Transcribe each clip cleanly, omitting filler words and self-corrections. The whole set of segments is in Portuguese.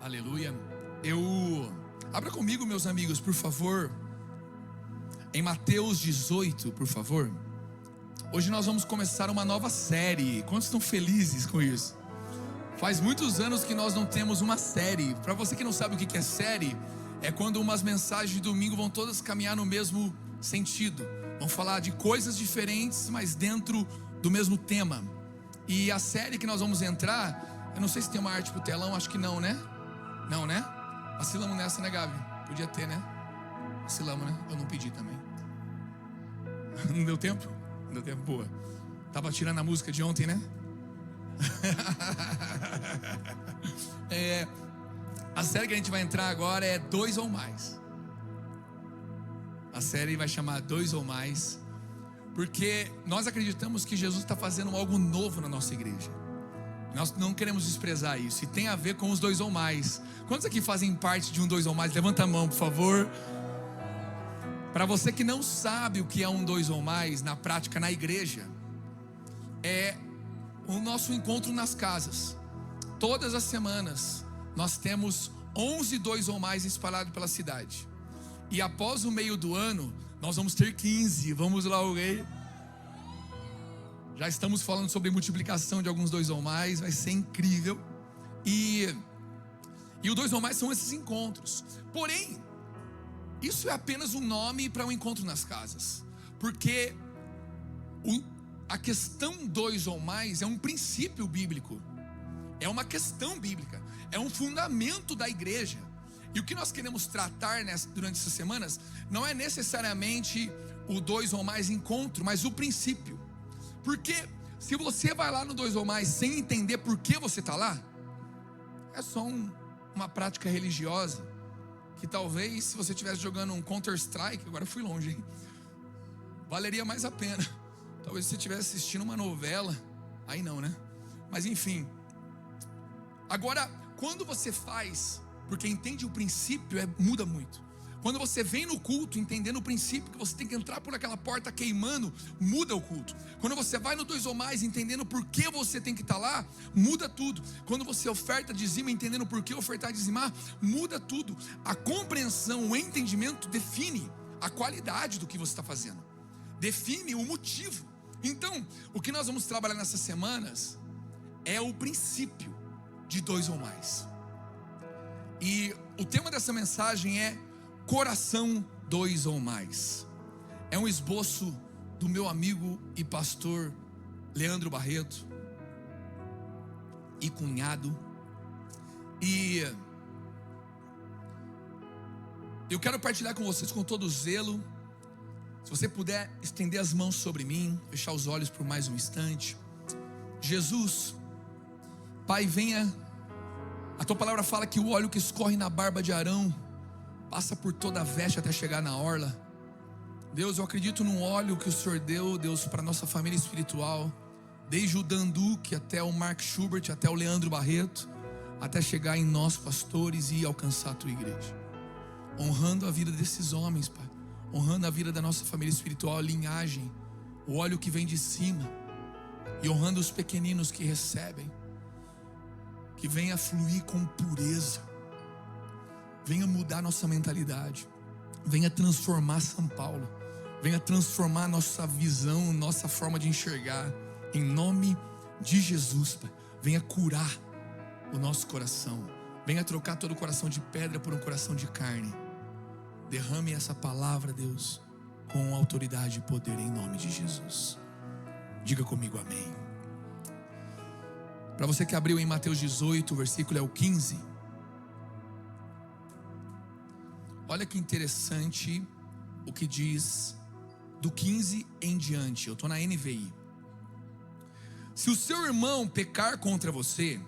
Aleluia. Abra comigo, meus amigos, por favor, em Mateus 18, por favor. Hoje nós vamos começar uma nova série. Quantos estão felizes com isso? Faz muitos anos que nós não temos uma série. Para você que não sabe o que é série, é quando umas mensagens de domingo vão todas caminhar no mesmo sentido. Vão falar de coisas diferentes, mas dentro do mesmo tema. E a série que nós vamos entrar, eu não sei se tem uma arte pro telão, acho que não, né? Não, né? Vacilamos nessa, né, Gabi? Podia ter, né? Vacilamos, né? Eu não pedi também. Não deu tempo? Não deu tempo, boa. Tava tirando a música de ontem, né? A série que a gente vai entrar agora é 2 ou mais. A série vai chamar 2 ou mais, porque nós acreditamos que Jesus está fazendo algo novo na nossa igreja. Nós não queremos desprezar isso, e tem a ver com os 2 ou mais. Quantos aqui fazem parte de um 2 ou mais? Levanta a mão, por favor. Para você que não sabe o que é um 2 ou mais, na prática, na igreja, é o nosso encontro nas casas. Todas as semanas nós temos 11 2 ou mais espalhados pela cidade. E após o meio do ano, nós vamos ter 15. Vamos lá, alguém? Já estamos falando sobre multiplicação de alguns 2 ou mais. Vai ser incrível. E o 2 ou mais são esses encontros. Porém, isso é apenas um nome para um encontro nas casas. Porque a questão 2 ou mais é um princípio bíblico. É uma questão bíblica. É um fundamento da igreja. E o que nós queremos tratar durante essas semanas não é necessariamente o 2 ou mais encontro, mas o princípio. Porque se você vai lá no 2 ou mais sem entender por que você está lá, é só uma prática religiosa que talvez, se você estivesse jogando um Counter-Strike, agora eu fui longe, hein? Valeria mais a pena. Talvez se você estivesse assistindo uma novela, aí não, né? Mas enfim. Agora, quando você faz, porque entende o princípio, muda muito. Quando você vem no culto entendendo o princípio, que você tem que entrar por aquela porta queimando, muda o culto. Quando você vai no 2 ou mais entendendo por que você tem que estar lá, muda tudo. Quando você oferta, dizima, entendendo por que ofertar e dizimar, muda tudo. A compreensão, o entendimento define a qualidade do que você está fazendo, define o motivo. Então, o que nós vamos trabalhar nessas semanas é o princípio de 2 ou mais. E o tema dessa mensagem é Coração 2 ou mais. É um esboço do meu amigo e pastor Leandro Barreto e cunhado. E eu quero partilhar com vocês com todo zelo. Se você puder estender as mãos sobre mim, fechar os olhos por mais um instante. Jesus, Pai, venha. A tua palavra fala que o óleo que escorre na barba de Arão passa por toda a veste até chegar na orla. Deus, eu acredito num óleo que o Senhor deu, Deus, para nossa família espiritual, desde o Dan Duque até o Mark Schubert, até o Leandro Barreto, até chegar em nós, pastores, e alcançar a tua igreja, honrando a vida desses homens, Pai, honrando a vida da nossa família espiritual, a linhagem, o óleo que vem de cima, e honrando os pequeninos que recebem. Que venha fluir com pureza, venha mudar nossa mentalidade, venha transformar São Paulo, venha transformar nossa visão, nossa forma de enxergar, em nome de Jesus, Pai. Venha curar o nosso coração, venha trocar todo o coração de pedra por um coração de carne. Derrame essa palavra, Deus, com autoridade e poder, em nome de Jesus. Diga comigo amém. Para você que abriu em Mateus 18, o versículo é o 15. Olha que interessante o que diz do 15 em diante. Eu estou na NVI. Se o seu irmão pecar contra você,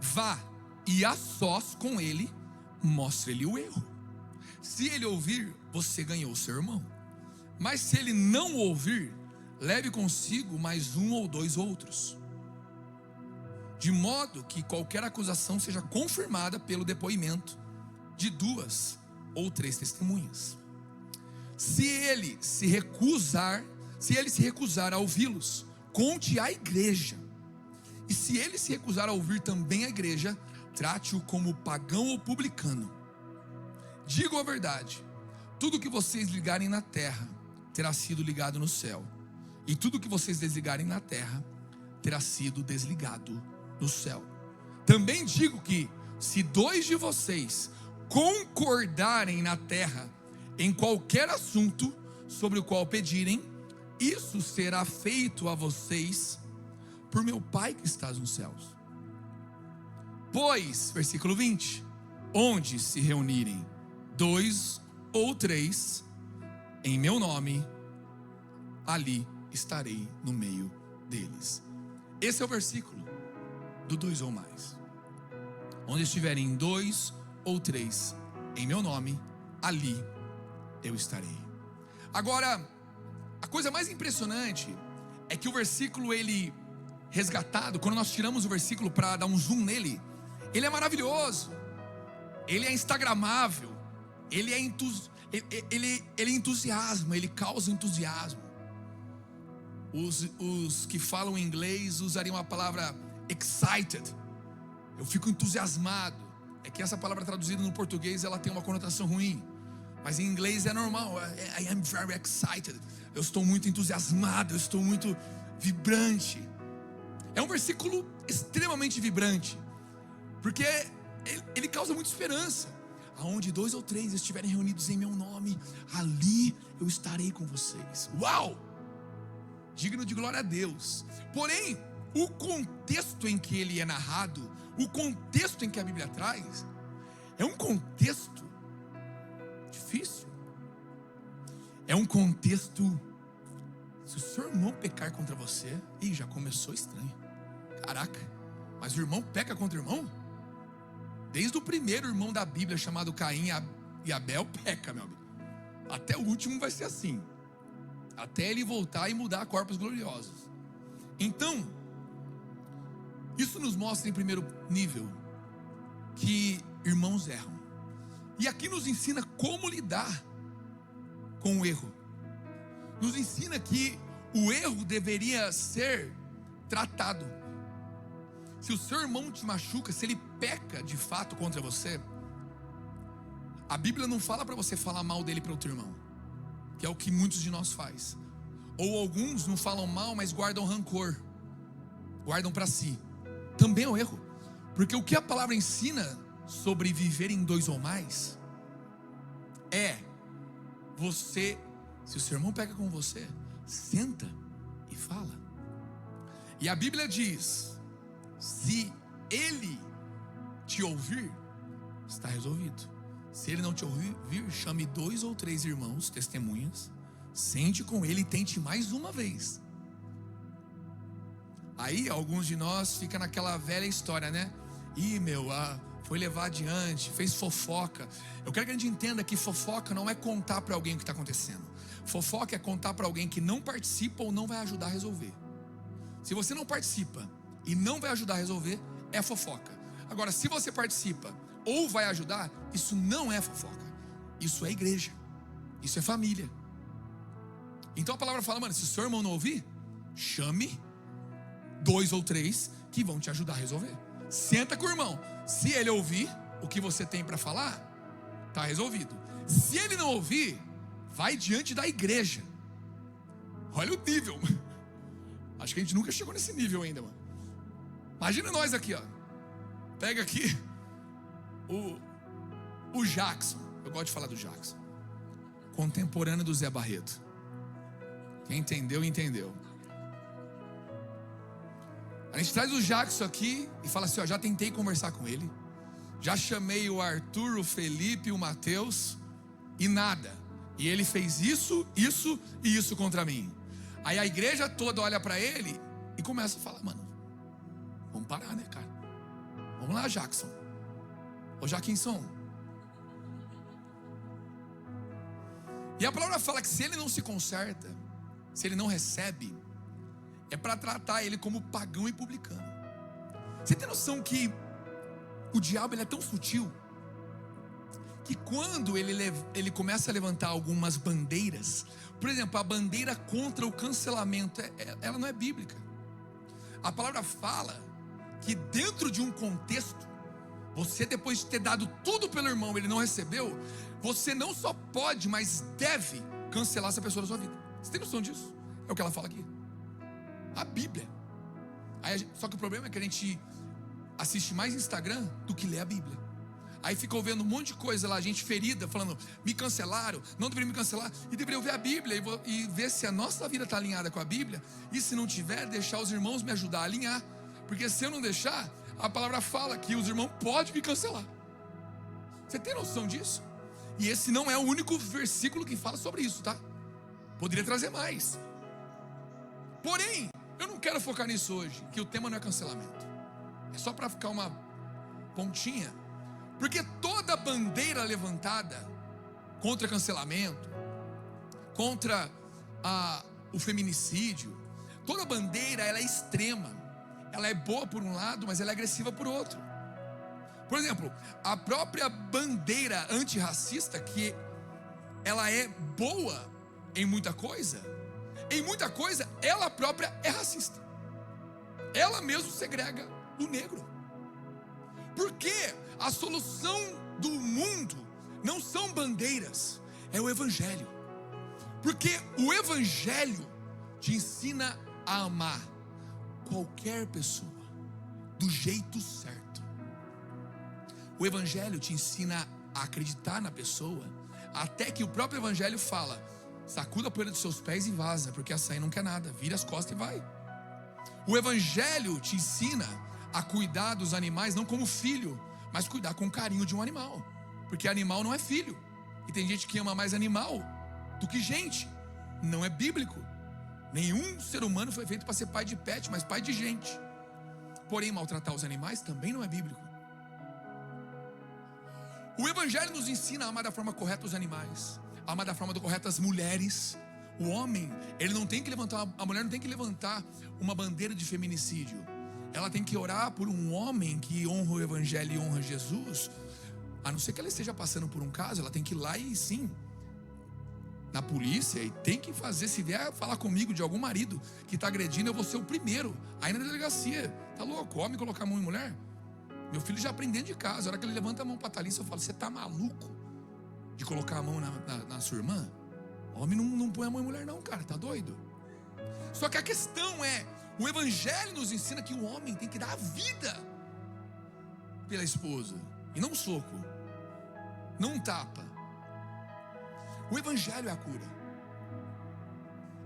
vá e a sós com ele, mostre-lhe o erro. Se ele ouvir, você ganhou o seu irmão. Mas se ele não ouvir, leve consigo mais 1 ou 2 outros, de modo que qualquer acusação seja confirmada pelo depoimento de 2 ou 3 testemunhas. Se ele se recusar a ouvi-los, conte à igreja. E se ele se recusar a ouvir também a igreja, trate-o como pagão ou publicano. Digo a verdade: tudo que vocês ligarem na terra terá sido ligado no céu, e tudo que vocês desligarem na terra terá sido desligado no céu. Também digo que, se 2 de vocês concordarem na terra em qualquer assunto sobre o qual pedirem, isso será feito a vocês por meu Pai que está nos céus. Pois, versículo 20, onde se reunirem 2 ou 3 em meu nome, ali estarei no meio deles. Esse é o versículo do 2 ou mais. Onde estiverem 2 ou 3 em meu nome, ali eu estarei. Agora, a coisa mais impressionante é que o versículo, ele resgatado, quando nós tiramos o versículo para dar um zoom nele, ele é maravilhoso, ele é instagramável, ele entusiasma, ele causa entusiasmo. Os que falam inglês usariam a palavra excited. Eu fico entusiasmado. É que essa palavra traduzida no português, ela tem uma conotação ruim, mas em inglês é normal. I am very excited. Eu estou muito entusiasmado, eu estou muito vibrante. É um versículo extremamente vibrante, porque ele causa muita esperança. Aonde 2 ou 3 estiverem reunidos em meu nome, ali eu estarei com vocês. Uau! Digno de glória a Deus. Porém, o contexto em que ele é narrado, o contexto em que a Bíblia traz, é um contexto difícil. É um contexto, se o seu irmão pecar contra você, já começou estranho. Caraca, mas o irmão peca contra o irmão? Desde o primeiro irmão da Bíblia, chamado Caim e Abel, peca, meu amigo. Até o último vai ser assim, até ele voltar e mudar corpos gloriosos. Então, isso nos mostra em primeiro nível que irmãos erram. E aqui nos ensina como lidar com o erro. Nos ensina que o erro deveria ser tratado. Se o seu irmão te machuca, se ele peca de fato contra você, a Bíblia não fala para você falar mal dele para outro irmão, que é o que muitos de nós faz. Ou alguns não falam mal, mas guardam rancor, guardam para si. Também é um erro, porque o que a palavra ensina sobre viver em 2 ou mais é você, se o seu irmão peca com você, senta e fala. E a Bíblia diz: se ele te ouvir, está resolvido. Se ele não te ouvir, chame 2 ou 3 irmãos, testemunhas, sente com ele e tente mais uma vez. Aí alguns de nós ficam naquela velha história, né? Foi levar adiante, fez fofoca. Eu quero que a gente entenda que fofoca não é contar para alguém o que está acontecendo. Fofoca é contar para alguém que não participa ou não vai ajudar a resolver. Se você não participa e não vai ajudar a resolver, é fofoca. Agora, se você participa ou vai ajudar, isso não é fofoca. Isso é igreja, isso é família. Então a palavra fala, mano, se o seu irmão não ouvir, chame 2 ou 3 que vão te ajudar a resolver. Senta com o irmão. Se ele ouvir o que você tem para falar, tá resolvido. Se ele não ouvir, vai diante da igreja. Olha o nível. Acho que a gente nunca chegou nesse nível ainda, mano. Imagina nós aqui, ó. Pega aqui o Jackson. Eu gosto de falar do Jackson, contemporâneo do Zé Barreto. Quem entendeu, entendeu. A gente traz o Jackson aqui e fala assim, ó, já tentei conversar com ele, já chamei o Arthur, o Felipe, o Mateus, e nada. E ele fez isso, isso e isso contra mim. Aí a igreja toda olha para ele e começa a falar, mano, vamos parar, né, cara? Vamos lá, Jackson. Ô, Jaquinson. E a palavra fala que se ele não se conserta, se ele não recebe, é para tratar ele como pagão e publicano. Você tem noção que o diabo, ele é tão sutil, que quando ele começa a levantar algumas bandeiras, por exemplo, a bandeira contra o cancelamento, ela não é bíblica. A palavra fala que dentro de um contexto Você, depois de ter dado tudo pelo irmão, ele não recebeu, você não só pode, mas deve cancelar essa pessoa da sua vida. Você tem noção disso? É o que ela fala aqui. A Bíblia. Só que o problema é que a gente assiste mais Instagram do que lê a Bíblia. Aí ficou vendo um monte de coisa lá, gente ferida, falando, me cancelaram, não deveriam me cancelar. E deveriam ver a Bíblia e ver se a nossa vida está alinhada com a Bíblia. E se não tiver, deixar os irmãos me ajudar a alinhar. Porque se eu não deixar, a palavra fala que os irmãos podem me cancelar. Você tem noção disso? E esse não é o único versículo que fala sobre isso, tá? Poderia trazer mais. Porém, eu não quero focar nisso hoje, que o tema não é cancelamento. É só para ficar uma pontinha. Porque toda bandeira levantada contra cancelamento, contra o feminicídio, toda bandeira ela é extrema. Ela é boa por um lado, mas ela é agressiva por outro. Por exemplo, a própria bandeira antirracista, que ela é boa em muita coisa, ela própria é racista. Ela mesmo segrega o negro. Porque a solução do mundo não são bandeiras, é o Evangelho. Porque o Evangelho te ensina a amar qualquer pessoa do jeito certo. O Evangelho te ensina a acreditar na pessoa, até que o próprio Evangelho fala: sacuda a poeira dos seus pés e vaza, porque essa aí não quer nada, vira as costas e vai. O Evangelho te ensina a cuidar dos animais não como filho, mas cuidar com carinho de um animal, porque animal não é filho. E tem gente que ama mais animal do que gente. Não é bíblico. Nenhum ser humano foi feito para ser pai de pet, mas pai de gente. Porém, maltratar os animais também não é bíblico. O Evangelho nos ensina a amar da forma correta os animais, a amar da forma correta as mulheres. O homem, ele não tem que levantar, a mulher não tem que levantar uma bandeira de feminicídio. Ela tem que orar por um homem que honra o Evangelho e honra Jesus. A não ser que ela esteja passando por um caso, ela tem que ir lá e sim, na polícia, e tem que fazer. Se vier falar comigo de algum marido que está agredindo, eu vou ser o primeiro aí na delegacia. Tá louco? Homem colocar a mão em mulher? Meu filho já aprende dentro de casa. A hora que ele levanta a mão para a Thalissa, eu falo: você tá maluco de colocar a mão na sua irmã? Homem não põe a mão em mulher não, cara, tá doido? Só que a questão é, o Evangelho nos ensina que o homem tem que dar a vida pela esposa, e não um soco, não um tapa. O Evangelho é a cura.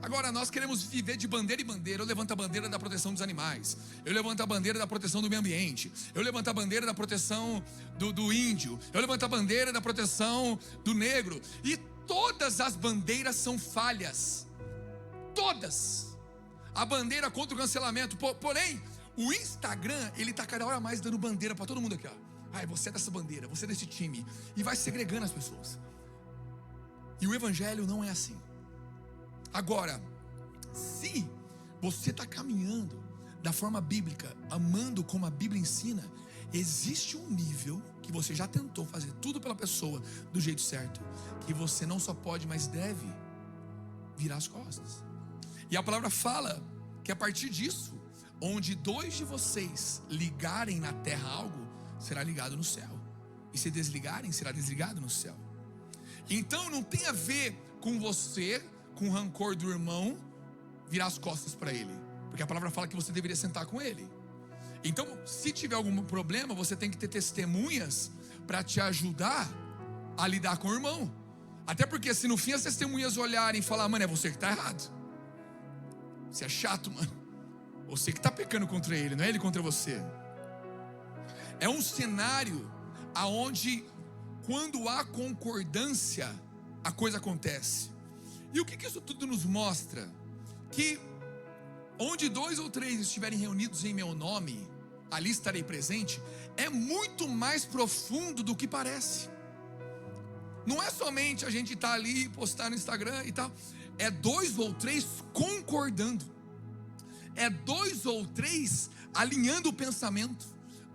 Agora nós queremos viver de bandeira em bandeira. Eu levanto a bandeira da proteção dos animais, eu levanto a bandeira da proteção do meio ambiente, eu levanto a bandeira da proteção do índio, eu levanto a bandeira da proteção do negro. E todas as bandeiras são falhas. Todas. A bandeira contra o cancelamento. Porém, o Instagram, ele tá cada hora mais dando bandeira para todo mundo aqui, ó. Ai, você é dessa bandeira, você é desse time. E vai segregando as pessoas. E o Evangelho não é assim. Agora, se você está caminhando da forma bíblica, amando como a Bíblia ensina, existe um nível que você já tentou fazer tudo pela pessoa do jeito certo, que você não só pode, mas deve virar as costas. E a palavra fala que a partir disso, onde dois de vocês ligarem na terra algo, será ligado no céu. E se desligarem, será desligado no céu. Então não tem a ver com você, com o rancor do irmão, virar as costas para ele, porque a palavra fala que você deveria sentar com ele. Então, se tiver algum problema, você tem que ter testemunhas para te ajudar a lidar com o irmão. Até porque se no fim as testemunhas olharem e falar: mano, é você que está errado, você é chato, mano, você que está pecando contra ele, não é ele contra você. É um cenário aonde, quando há concordância, a coisa acontece. E o que isso tudo nos mostra? Que onde 2 ou 3 estiverem reunidos em meu nome, ali estarei presente. É muito mais profundo do que parece. Não é somente a gente estar ali, postar no Instagram e tal. É 2 ou 3 concordando. É 2 ou 3 alinhando o pensamento.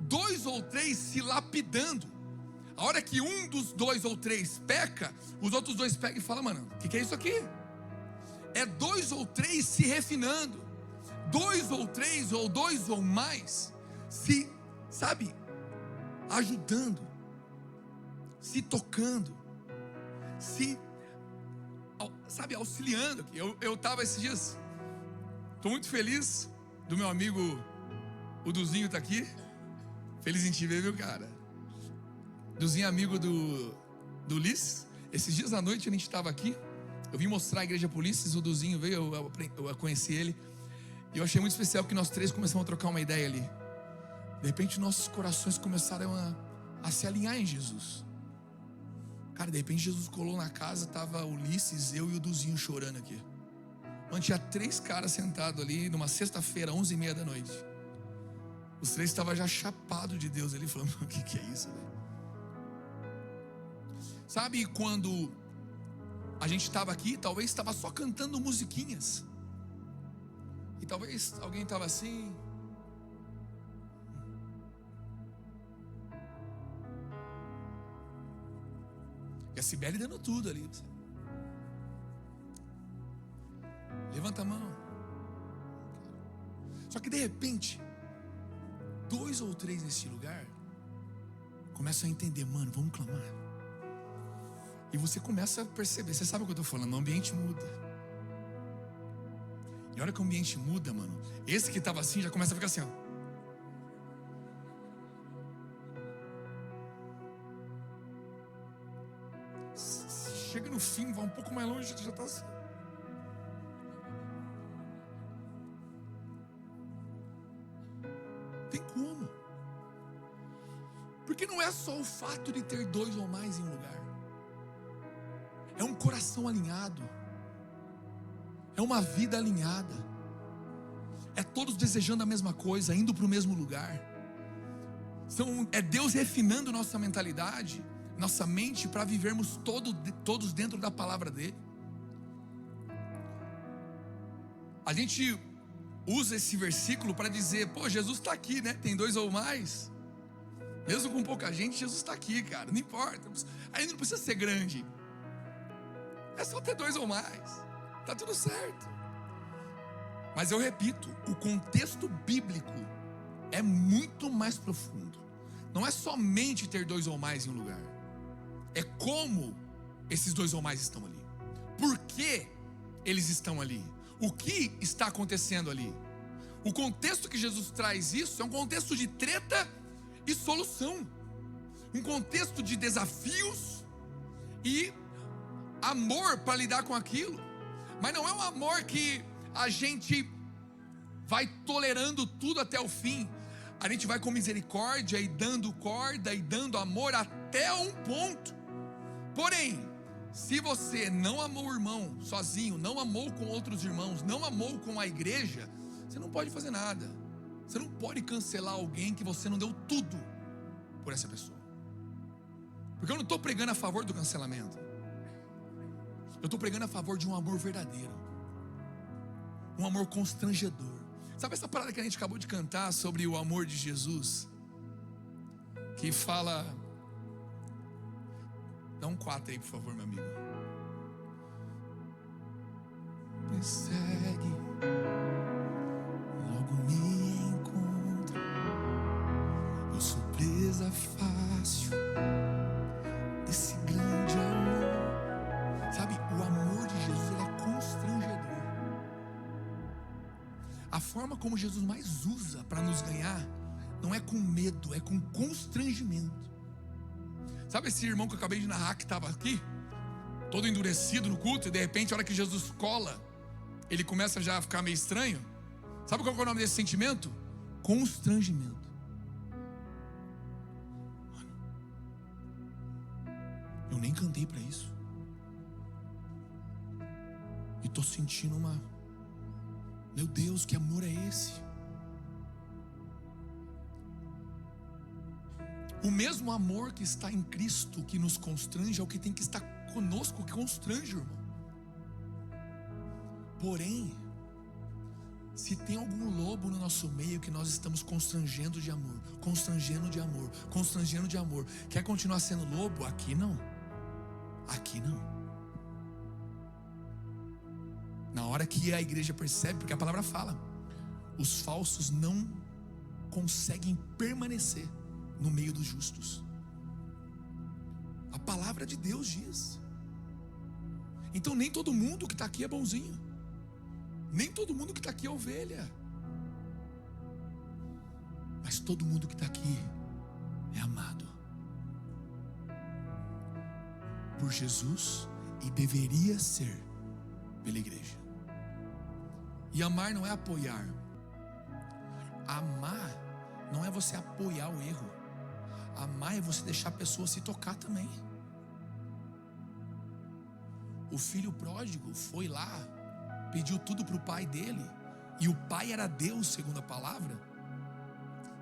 2 ou 3 se lapidando. A hora que um dos 2 ou 3 peca, os outros 2 pegam e falam: mano, o que é isso aqui? É 2 ou 3 se refinando. 2 ou 3 ou 2 ou mais se, sabe, ajudando, se tocando, auxiliando. Eu estava esses dias, estou muito feliz do meu amigo, o Duzinho está aqui. Feliz em te ver, viu, cara? Duzinho é amigo do Ulisses. Esses dias à noite a gente estava aqui. Eu vim mostrar a igreja para o Ulisses. O Duzinho veio, eu conheci ele. E eu achei muito especial que nós três começamos a trocar uma ideia ali. De repente nossos corações começaram a se alinhar em Jesus. Cara, de repente Jesus colou na casa. Tava o Ulisses, eu e o Duzinho chorando aqui. Mano, tinha 3 caras sentados ali numa sexta-feira, 11h30 da noite. Os 3 estavam já chapados de Deus ali, falando: o que é isso, velho? Sabe quando a gente estava aqui, talvez estava só cantando musiquinhas, e talvez alguém estava assim, e a Cibele dando tudo ali. Levanta a mão. Só que de repente 2 ou 3 nesse lugar começam a entender: mano, vamos clamar. E você começa a perceber, você sabe o que eu estou falando, o ambiente muda. E a hora que o ambiente muda, mano, esse que estava assim já começa a ficar assim, ó. Chega no fim, vai um pouco mais longe, já está assim. Tem como? Porque não é só o fato de ter 2 ou mais em um lugar. É um coração alinhado. É uma vida alinhada. É todos desejando a mesma coisa, indo para o mesmo lugar. É Deus refinando nossa mentalidade, nossa mente, para vivermos todos dentro da palavra dele. A gente usa esse versículo para dizer: pô, Jesus está aqui, né? Tem 2 ou mais. Mesmo com pouca gente, Jesus está aqui, cara. Não importa. Aí não precisa ser grande. É só ter 2 ou mais. Tá tudo certo. Mas eu repito, o contexto bíblico é muito mais profundo. Não é somente ter 2 ou mais em um lugar. É como esses 2 ou mais estão ali. Por que eles estão ali? O que está acontecendo ali? O contexto que Jesus traz isso é um contexto de treta e solução. Um contexto de desafios e amor para lidar com aquilo. Mas não é um amor que a gente vai tolerando tudo até o fim. A gente vai com misericórdia e dando corda e dando amor até um ponto. Porém, se você não amou o irmão sozinho, não amou com outros irmãos, não amou com a igreja, você não pode fazer nada. Você não pode cancelar alguém que você não deu tudo por essa pessoa. Porque eu não estou pregando a favor do cancelamento. Eu estou pregando a favor de um amor verdadeiro, um amor constrangedor. Sabe essa parada que a gente acabou de cantar sobre o amor de Jesus? Que fala... Dá um 4 aí, por favor, meu amigo. Me segue, logo me encontra. Eu sou presa fácil desse grande amor. Sabe, o amor de Jesus, ele é constrangedor. A forma como Jesus mais usa para nos ganhar não é com medo, é com constrangimento. Sabe esse irmão que eu acabei de narrar, que estava aqui, todo endurecido no culto, e de repente, a hora que Jesus cola, ele começa já a ficar meio estranho? Sabe qual é o nome desse sentimento? Constrangimento. Mano, eu nem cantei para isso. E tô sentindo uma... Meu Deus, que amor é esse? O mesmo amor que está em Cristo, que nos constrange, é o que tem que estar conosco, que constrange, irmão. Porém, se tem algum lobo no nosso meio que nós estamos constrangendo de amor, constrangendo de amor, constrangendo de amor, quer continuar sendo lobo? Aqui não. Aqui não. Na hora que a igreja percebe, porque a palavra fala, os falsos não conseguem permanecer no meio dos justos. A palavra de Deus diz. Então nem todo mundo que está aqui é bonzinho. Nem todo mundo que está aqui é ovelha. Mas todo mundo que está aqui é amado por Jesus e deveria ser pela igreja. E amar não é apoiar. Amar não é você apoiar o erro. Amar é você deixar a pessoa se tocar também. O filho pródigo foi lá, pediu tudo para o pai dele, e o pai era Deus, segundo a palavra.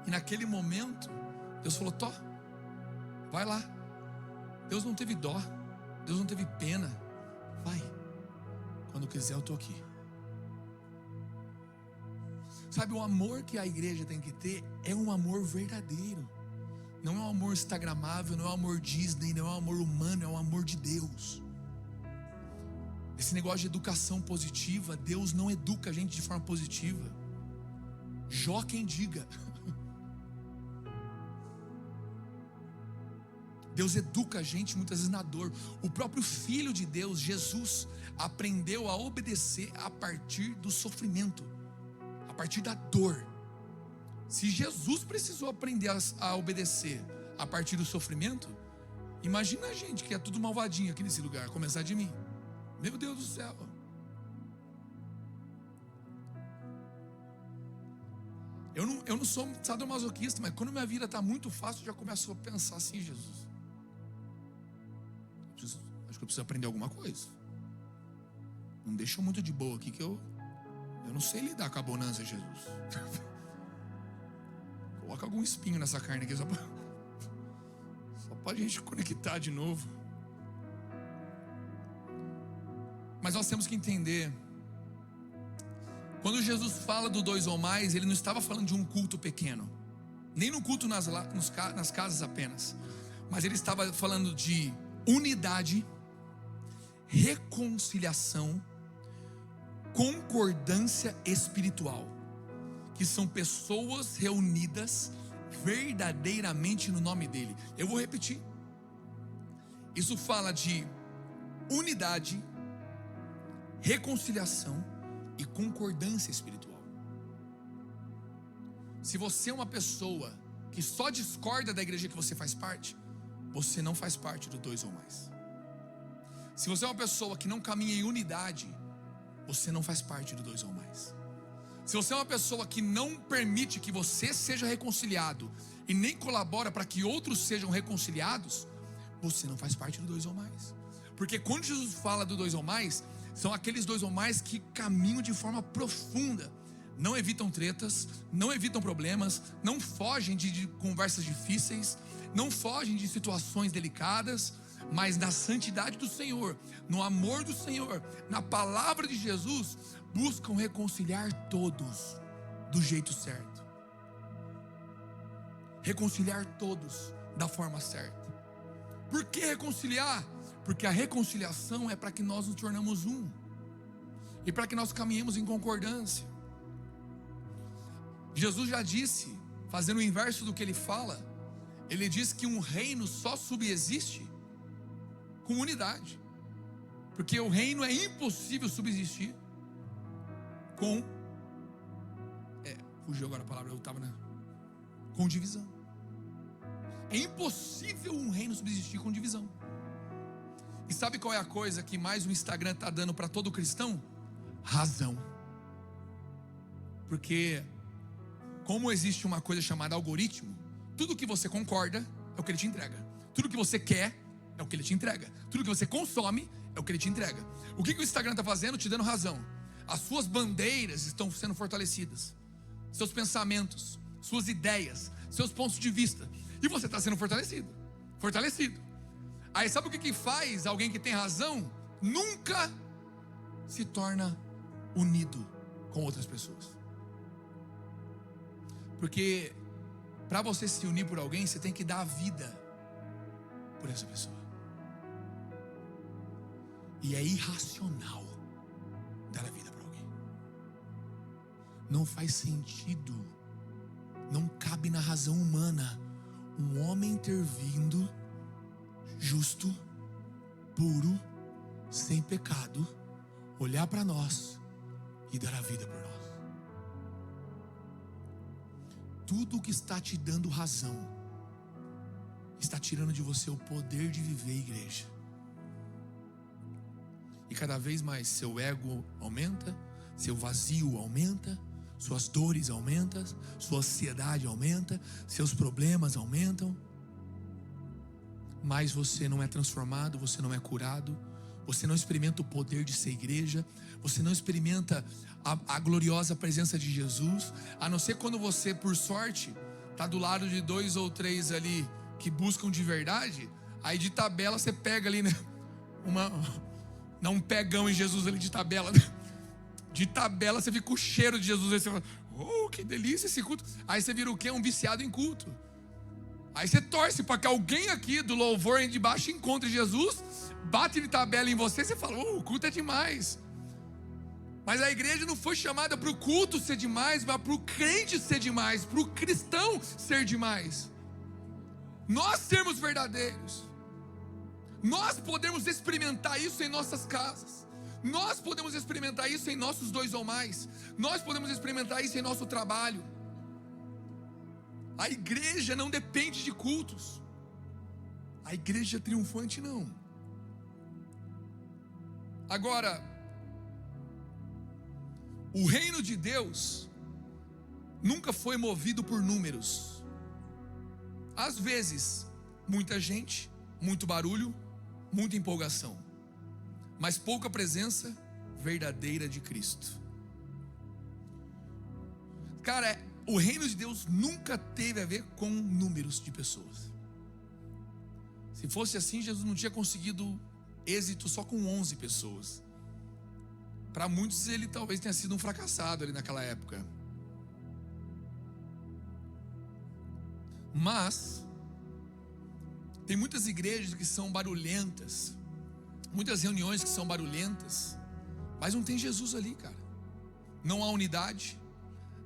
E naquele momento Deus falou: Tó, vai lá. Deus não teve dó, Deus não teve pena. Vai, quando quiser eu estou aqui. Sabe, o amor que a igreja tem que ter é um amor verdadeiro. Não é um amor instagramável, não é um amor Disney, não é um amor humano, é um amor de Deus. Esse negócio de educação positiva, Deus não educa a gente de forma positiva. Jó quem diga. Deus educa a gente muitas vezes na dor. O próprio Filho de Deus, Jesus, aprendeu a obedecer a partir do sofrimento, a partir da dor. Se Jesus precisou aprender a obedecer a partir do sofrimento, imagina a gente que é tudo malvadinho aqui nesse lugar, a começar de mim. Meu Deus do céu. Eu não sou sadomasoquista, mas quando minha vida está muito fácil, eu já começo a pensar assim: Jesus, acho que eu preciso aprender alguma coisa. Não deixa muito de boa aqui, que eu não sei lidar com a bonança, Jesus. Coloca algum espinho nessa carne aqui, só para a gente conectar de novo. Mas nós temos que entender, quando Jesus fala do 2 ou mais, ele não estava falando de um culto pequeno, nem no culto nas casas apenas, mas ele estava falando de unidade, reconciliação, concordância espiritual, que são pessoas reunidas verdadeiramente no nome dele. Eu vou repetir. Isso fala de unidade, reconciliação e concordância espiritual. Se você é uma pessoa que só discorda da igreja que você faz parte, você não faz parte do 2 ou mais. Se você é uma pessoa que não caminha em unidade, você não faz parte do 2 ou mais. Se você é uma pessoa que não permite que você seja reconciliado e nem colabora para que outros sejam reconciliados, você não faz parte do 2 ou mais. Porque quando Jesus fala do 2 ou mais, são aqueles 2 ou mais que caminham de forma profunda, não evitam tretas, não evitam problemas, não fogem de conversas difíceis, não fogem de situações delicadas, mas na santidade do Senhor, no amor do Senhor, na palavra de Jesus, buscam reconciliar todos do jeito certo. Reconciliar todos da forma certa. Por que reconciliar? Porque a reconciliação é para que nós nos tornamos um, e para que nós caminhemos em concordância. Jesus já disse, fazendo o inverso do que ele fala, ele diz que um reino só subsiste com unidade, porque o reino é impossível subsistir com fugiu agora a palavra, eu estava com divisão. É impossível um reino subsistir com divisão. E sabe qual é a coisa que mais o Instagram está dando para todo cristão? Razão. Porque como existe uma coisa chamada algoritmo, tudo que você concorda é o que ele te entrega. Tudo que você quer é o que ele te entrega. Tudo que você consome é o que ele te entrega. O que o Instagram está fazendo? Te dando razão. As suas bandeiras estão sendo fortalecidas, seus pensamentos, suas ideias, seus pontos de vista, e você está sendo fortalecido. Aí sabe o que faz alguém que tem razão? Nunca se torna unido com outras pessoas. Porque para você se unir por alguém, você tem que dar a vida por essa pessoa. E é irracional dar a vida para alguém. Não faz sentido. Não cabe na razão humana um homem ter vindo justo, puro, sem pecado, olhar para nós e dar a vida por nós. Tudo que está te dando razão está tirando de você o poder de viver, igreja. E cada vez mais seu ego aumenta, seu vazio aumenta, suas dores aumentam, sua ansiedade aumenta, seus problemas aumentam. Mas você não é transformado, você não é curado, você não experimenta o poder de ser igreja, você não experimenta a gloriosa presença de Jesus, a não ser quando você, por sorte, está do lado de 2 ou 3 ali que buscam de verdade. Aí de tabela você pega ali, né, um pegão em Jesus ali de tabela, né? De tabela você fica com o cheiro de Jesus, aí você fala, oh, que delícia esse culto. Aí você vira o quê? Um viciado em culto. Aí você torce para que alguém aqui do louvor de baixo encontre Jesus, bate de tabela em você, você fala, oh, o culto é demais. Mas a igreja não foi chamada para o culto ser demais, mas para o crente ser demais, para o cristão ser demais. Nós sermos verdadeiros. Nós podemos experimentar isso em nossas casas. Nós podemos experimentar isso em nossos 2 ou mais. Nós podemos experimentar isso em nosso trabalho. A igreja não depende de cultos. A igreja triunfante não. Agora, o reino de Deus nunca foi movido por números. Às vezes, muita gente, muito barulho, muita empolgação, mas pouca presença verdadeira de Cristo. Cara, o reino de Deus nunca teve a ver com números de pessoas. Se fosse assim, Jesus não tinha conseguido êxito só com 11 pessoas. Para muitos ele talvez tenha sido um fracassado ali naquela época. Mas tem muitas igrejas que são barulhentas, muitas reuniões que são barulhentas, mas não tem Jesus ali, cara. Não há unidade,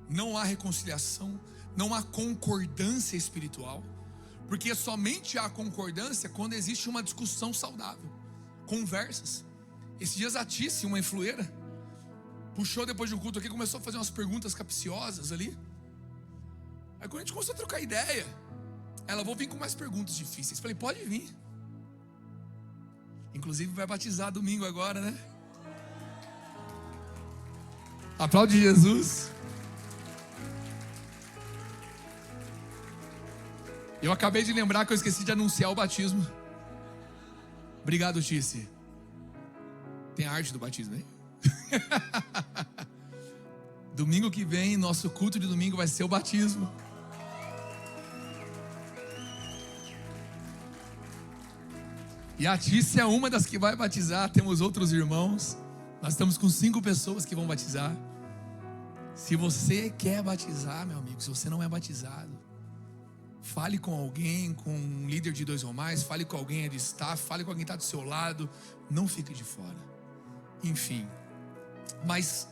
não há reconciliação, não há concordância espiritual, porque somente há concordância quando existe uma discussão saudável, conversas. Esses dias a Tice, uma influeira, puxou depois de um culto aqui, começou a fazer umas perguntas capciosas ali. Aí quando a gente começou a trocar ideia, ela, vou vir com mais perguntas difíceis. Falei, pode vir. Inclusive vai batizar domingo agora, né? Aplaude Jesus. Eu acabei de lembrar que eu esqueci de anunciar o batismo. Obrigado, Tice. Tem a arte do batismo, hein? Domingo que vem, nosso culto de domingo vai ser o batismo. E a Tice é uma das que vai batizar. Temos outros irmãos. Nós estamos com 5 pessoas que vão batizar. Se você quer batizar, meu amigo, se você não é batizado, fale com alguém, com um líder de 2 ou mais, fale com alguém de staff, fale com alguém que está do seu lado. Não fique de fora. Enfim, mas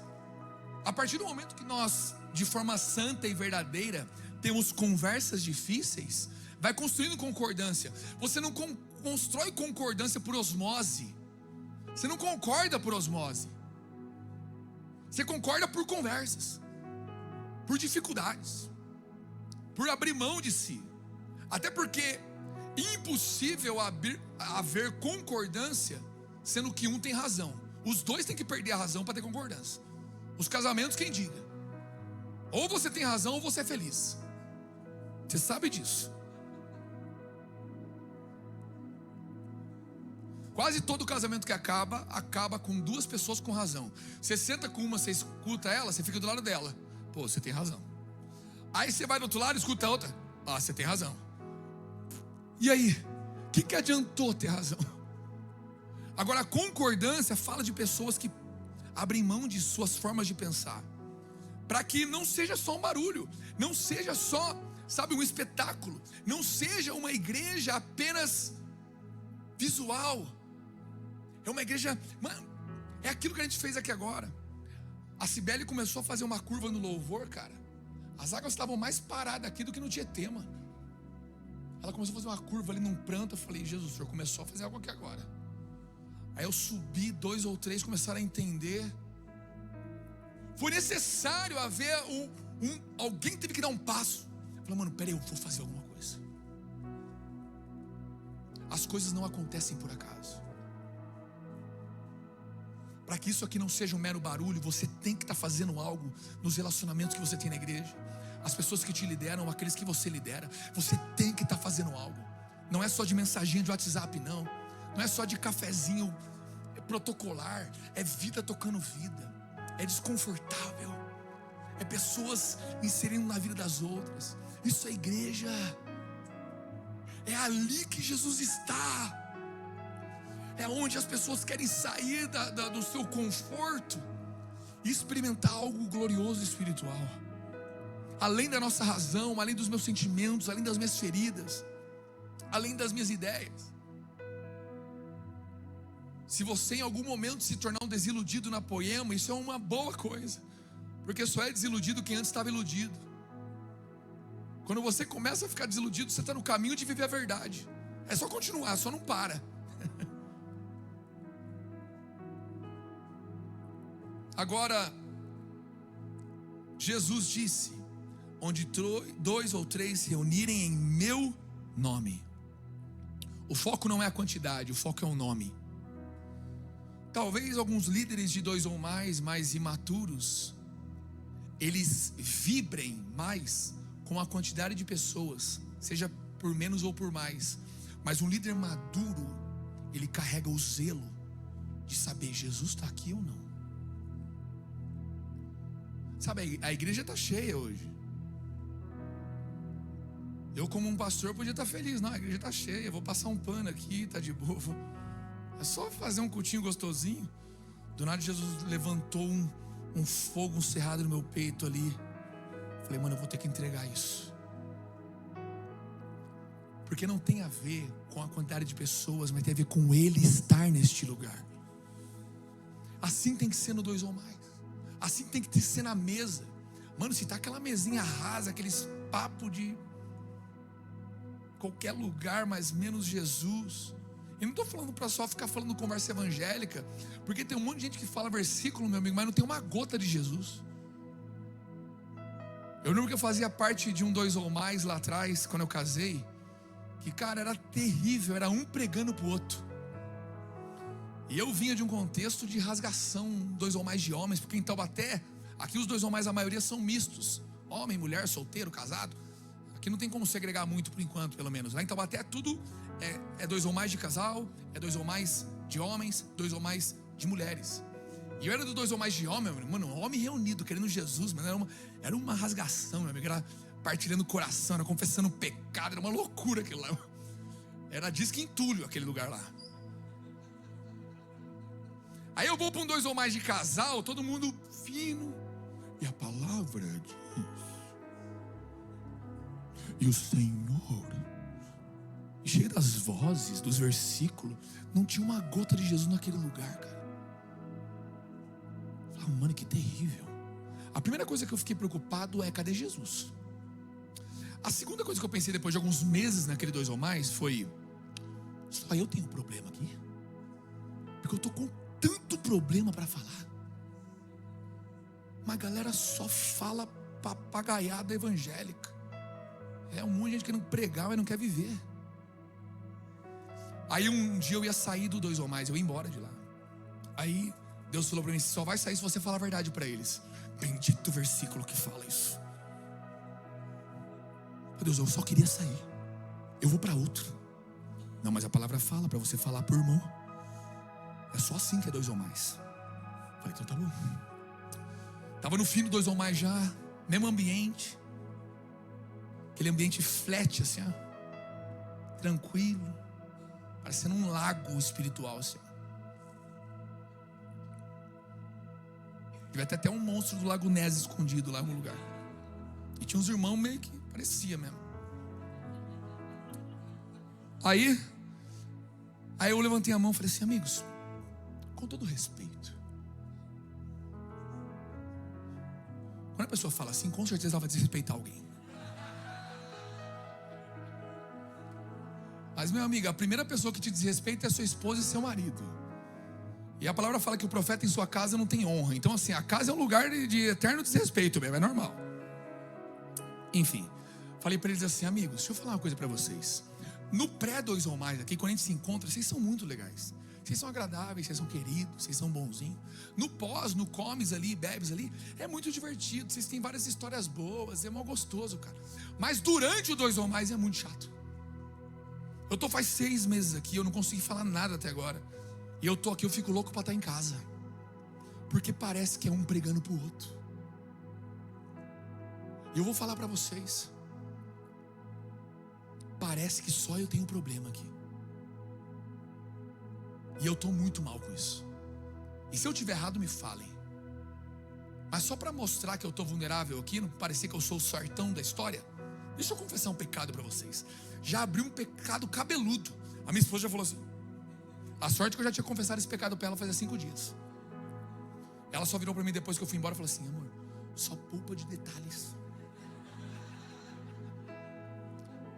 a partir do momento que nós, de forma santa e verdadeira, temos conversas difíceis, vai construindo concordância. Você não constrói concordância por osmose. Você não concorda por osmose. Você concorda por conversas, por dificuldades, por abrir mão de si. Até porque é impossível haver concordância sendo que um tem razão. Os dois têm que perder a razão para ter concordância. Os casamentos, quem diga? Ou você tem razão ou você é feliz. Você sabe disso. Quase todo casamento que acaba com 2 pessoas com razão. Você senta com uma, você escuta ela, você fica do lado dela. Pô, você tem razão. Aí você vai do outro lado e escuta a outra. Ah, você tem razão. E aí? O que adiantou ter razão? Agora, a concordância fala de pessoas que abrem mão de suas formas de pensar, para que não seja só um barulho, não seja só, sabe, um espetáculo, não seja uma igreja apenas visual. É uma igreja, mano, é aquilo que a gente fez aqui agora. A Cibele começou a fazer uma curva no louvor, cara. As águas estavam mais paradas aqui do que no Tietê, mano. Ela começou a fazer uma curva ali num pranto. Eu falei, Jesus, o Senhor começou a fazer algo aqui agora. Aí eu subi, 2 ou 3 começaram a entender. Foi necessário haver alguém teve que dar um passo. Eu falei, mano, peraí, eu vou fazer alguma coisa. As coisas não acontecem por acaso. Para que isso aqui não seja um mero barulho, você tem que estar fazendo algo nos relacionamentos que você tem na igreja. As pessoas que te lideram, aqueles que você lidera, você tem que estar fazendo algo. Não é só de mensaginha de WhatsApp, não. Não é só de cafezinho protocolar. É vida tocando vida. É desconfortável. É pessoas inserindo na vida das outras. Isso é igreja. É ali que Jesus está. É onde as pessoas querem sair do seu conforto e experimentar algo glorioso espiritual. Além da nossa razão, além dos meus sentimentos, além das minhas feridas, além das minhas ideias. Se você em algum momento se tornar um desiludido na Poema, isso é uma boa coisa, porque só é desiludido quem antes estava iludido. Quando você começa a ficar desiludido, você está no caminho de viver a verdade. É só continuar, só não para. Agora, Jesus disse: onde 2 ou 3 se reunirem em meu nome. O foco não é a quantidade, o foco é o nome. Talvez alguns líderes de 2 ou mais imaturos, eles vibrem mais com a quantidade de pessoas, seja por menos ou por mais. Mas um líder maduro, ele carrega o zelo de saber, Jesus está aqui ou não. Sabe, a igreja está cheia hoje. Eu como um pastor podia estar feliz. Não, a igreja está cheia, vou passar um pano aqui, está de boa. É só fazer um cultinho gostosinho. Do nada Jesus levantou um fogo, um cerrado no meu peito ali. Falei, mano, eu vou ter que entregar isso. Porque não tem a ver com a quantidade de pessoas, mas tem a ver com Ele estar neste lugar. Assim tem que ser no 2 ou mais. Assim tem que ser na mesa. Mano, se tá aquela mesinha rasa, aqueles papos de qualquer lugar, mas menos Jesus. E não estou falando para só ficar falando conversa evangélica, porque tem um monte de gente que fala versículo, meu amigo, mas não tem uma gota de Jesus. Eu lembro que eu fazia parte de um 2 ou mais lá atrás, quando eu casei, que cara, era terrível, era um pregando pro outro. E eu vinha de um contexto de rasgação, 2 ou mais de homens, porque em Taubaté, aqui os 2 ou mais, a maioria são mistos. Homem, mulher, solteiro, casado. Aqui não tem como segregar muito por enquanto, pelo menos. Lá em Taubaté é tudo, é 2 ou mais de casal, é 2 ou mais de homens, 2 ou mais de mulheres. E eu era do 2 ou mais de homem, mano, homem reunido, querendo Jesus, mano, era uma rasgação, meu amigo, era partilhando o coração, era confessando o pecado, era uma loucura aquilo lá. Era disque entulho aquele lugar lá. Aí eu vou para um 2 ou mais de casal, todo mundo fino. E a palavra diz. E o Senhor, cheio das vozes, dos versículos, não tinha uma gota de Jesus naquele lugar, cara. Eu falei, mano, que terrível. A primeira coisa que eu fiquei preocupado é, cadê Jesus? A segunda coisa que eu pensei depois de alguns meses naquele 2 ou mais foi, só eu tenho problema aqui? Porque eu tô com tanto problema para falar. Mas a galera só fala papagaiada evangélica. É um monte de gente querendo pregar, mas não quer viver. Aí um dia eu ia sair do 2 ou mais, eu ia embora de lá. Aí Deus falou para mim, só vai sair se você falar a verdade para eles. Bendito o versículo que fala isso. Meu Deus, eu só queria sair. Eu vou para outro. Não, mas a palavra fala para você falar por irmão. É só assim que é 2 ou mais. Falei, então tá bom. Tava no fim do 2 ou mais já, mesmo ambiente. Aquele ambiente flat assim, ó, tranquilo, parecendo um lago espiritual assim. Devia ter até um monstro do Lago Ness escondido lá no lugar. E tinha uns irmãos meio que parecia mesmo. Aí eu levantei a mão e falei assim, amigos, com todo respeito, quando a pessoa fala assim, com certeza ela vai desrespeitar alguém. Mas, meu amigo, a primeira pessoa que te desrespeita é sua esposa e seu marido. E a palavra fala que o profeta em sua casa não tem honra. Então, assim, a casa é um lugar de eterno desrespeito mesmo, é normal. Enfim, falei para eles assim: amigos, deixa eu falar uma coisa para vocês. No pré-2 ou mais aqui, quando a gente se encontra, vocês são muito legais. Vocês são agradáveis, vocês são queridos, vocês são bonzinhos. No pós, no comes ali, bebes ali, é muito divertido. Vocês têm várias histórias boas, é mó gostoso, cara. Mas durante o 2 ou mais é muito chato. Eu tô faz 6 meses aqui, eu não consegui falar nada até agora. E eu tô aqui, eu fico louco para estar em casa. Porque parece que é um pregando pro outro. E eu vou falar para vocês. Parece que só eu tenho problema aqui. E eu estou muito mal com isso. E se eu estiver errado, me falem. Mas só para mostrar que eu estou vulnerável aqui, não parecer que eu sou o sartão da história, deixa eu confessar um pecado para vocês. Já abri um pecado cabeludo. A minha esposa já falou assim. A sorte que eu já tinha confessado esse pecado para ela fazia 5 dias. Ela só virou para mim depois que eu fui embora e falou assim: amor, só poupa de detalhes.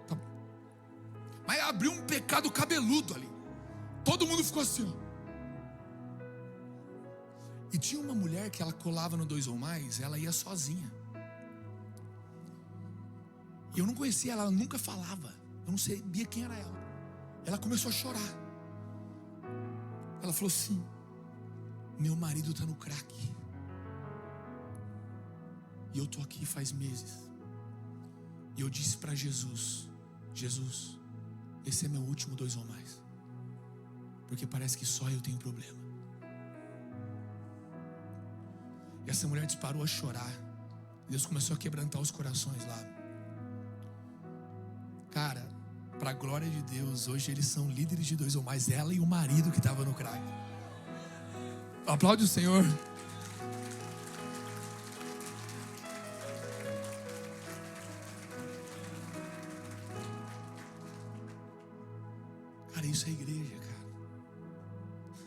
Tá bom. Mas abriu um pecado cabeludo ali. Todo mundo ficou assim, ó. E tinha uma mulher que ela colava no 2 ou mais, ela ia sozinha. E eu não conhecia ela nunca falava. Eu não sabia quem era ela. Ela começou a chorar. Ela falou assim: meu marido está no crack. E eu estou aqui faz meses. E eu disse para Jesus: Jesus, esse é meu último 2 ou mais. Porque parece que só eu tenho problema. E essa mulher disparou a chorar. Deus começou a quebrantar os corações lá. Cara, para a glória de Deus, hoje eles são líderes de 2 ou mais. Ela e o marido que estava no crack. Aplaude o Senhor. Cara, isso é igreja, cara.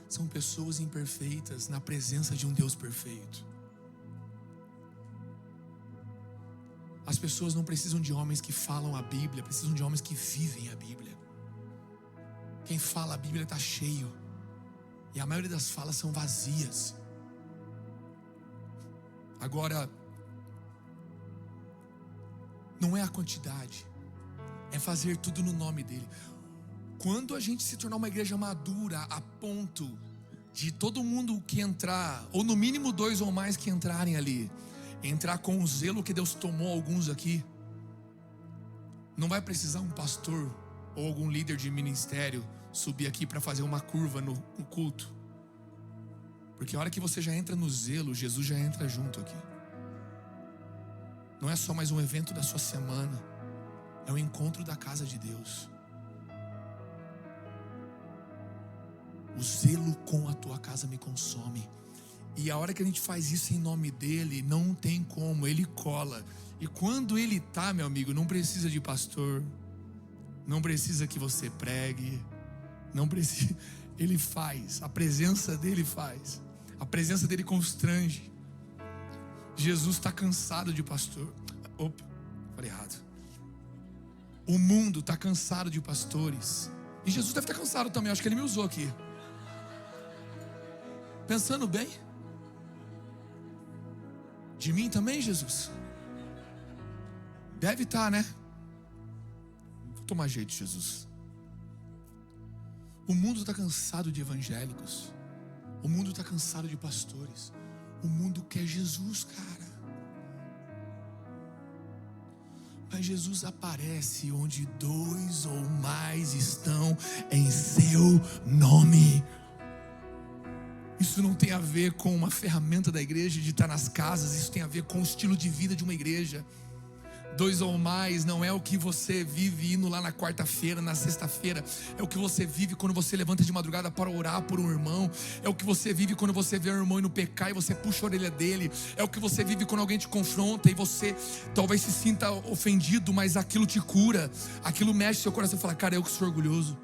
São pessoas imperfeitas na presença de um Deus perfeito. As pessoas não precisam de homens que falam a Bíblia, precisam de homens que vivem a Bíblia. Quem fala a Bíblia está cheio. E a maioria das falas são vazias. Agora, não é a quantidade, é fazer tudo no nome dele. Quando a gente se tornar uma igreja madura a ponto de todo mundo que entrar, ou no mínimo 2 ou mais que entrarem ali, entrar com o zelo que Deus tomou alguns aqui, não vai precisar um pastor ou algum líder de ministério subir aqui para fazer uma curva no culto. Porque a hora que você já entra no zelo, Jesus já entra junto aqui. Não é só mais um evento da sua semana, é o encontro da casa de Deus. O zelo com a tua casa me consome. E a hora que a gente faz isso em nome dele, não tem como, ele cola. E quando ele tá, meu amigo, não precisa de pastor, não precisa que você pregue, não precisa, ele faz, a presença dele faz, a presença dele constrange. Jesus está cansado de pastor. Opa, falei errado. O mundo está cansado de pastores. E Jesus deve estar cansado também, acho que ele me usou aqui. Pensando bem, de mim também, Jesus? Deve estar, né? Vou tomar jeito, Jesus. O mundo está cansado de evangélicos. O mundo está cansado de pastores. O mundo quer Jesus, cara. Mas Jesus aparece onde 2 ou mais estão em seu nome. Isso não tem a ver com uma ferramenta da igreja de estar nas casas. Isso tem a ver com o estilo de vida de uma igreja. 2 ou mais não é o que você vive indo lá na quarta-feira, na sexta-feira. É o que você vive quando você levanta de madrugada para orar por um irmão. É o que você vive quando você vê um irmão indo pecar e você puxa a orelha dele. É o que você vive quando alguém te confronta e você talvez se sinta ofendido, mas aquilo te cura. Aquilo mexe seu coração e fala: cara, eu que sou orgulhoso.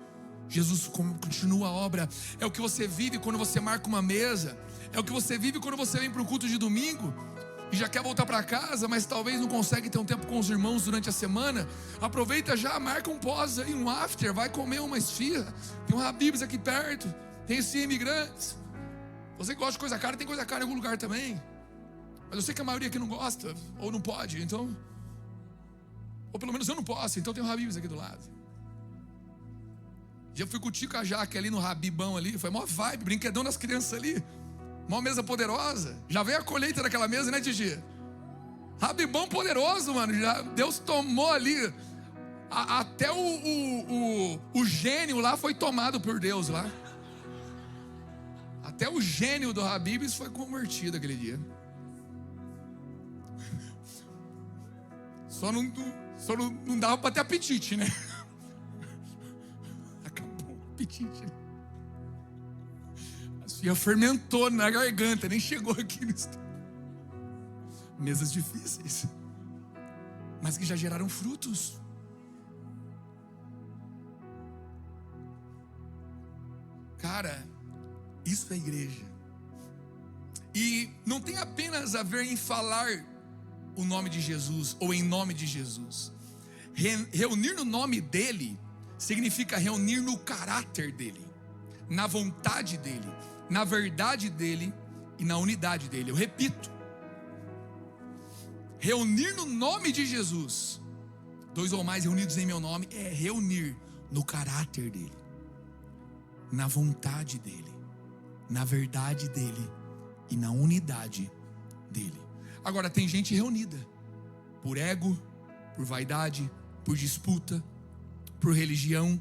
Jesus continua a obra. É o que você vive quando você marca uma mesa. É o que você vive quando você vem para o culto de domingo e já quer voltar para casa, mas talvez não consegue ter um tempo com os irmãos durante a semana, aproveita já, marca um pós aí, um after, vai comer uma esfirra. Tem um Habib's aqui perto, tem esse Imigrantes. Você que gosta de coisa cara, tem coisa cara em algum lugar também. Mas eu sei que a maioria aqui não gosta, ou não pode, então, ou pelo menos eu não posso, então tem um Habib's aqui do lado. Já fui com o Tico e a Jaque ali no Habibão ali, foi mó vibe, brinquedão das crianças ali. Uma mesa poderosa. Já veio a colheita daquela mesa, né, Titi? Habibão poderoso, mano. Deus tomou ali. Até o gênio lá foi tomado por Deus lá. Até o gênio do Habib's foi convertido aquele dia. Só não dava para ter apetite, né? Acabou o apetite, né? A fermentou na garganta, nem chegou aqui no estômago. Mesas difíceis, mas que já geraram frutos. Cara, isso é igreja. E não tem apenas a ver em falar o nome de Jesus ou em nome de Jesus. Reunir no nome dele significa reunir no caráter dele, na vontade dele, na verdade dele e na unidade dele. Eu repito, reunir no nome de Jesus, 2 ou mais reunidos em meu nome, é reunir no caráter dele, na vontade dele, na verdade dele e na unidade dele. Agora tem gente reunida por ego, por vaidade, por disputa, por religião,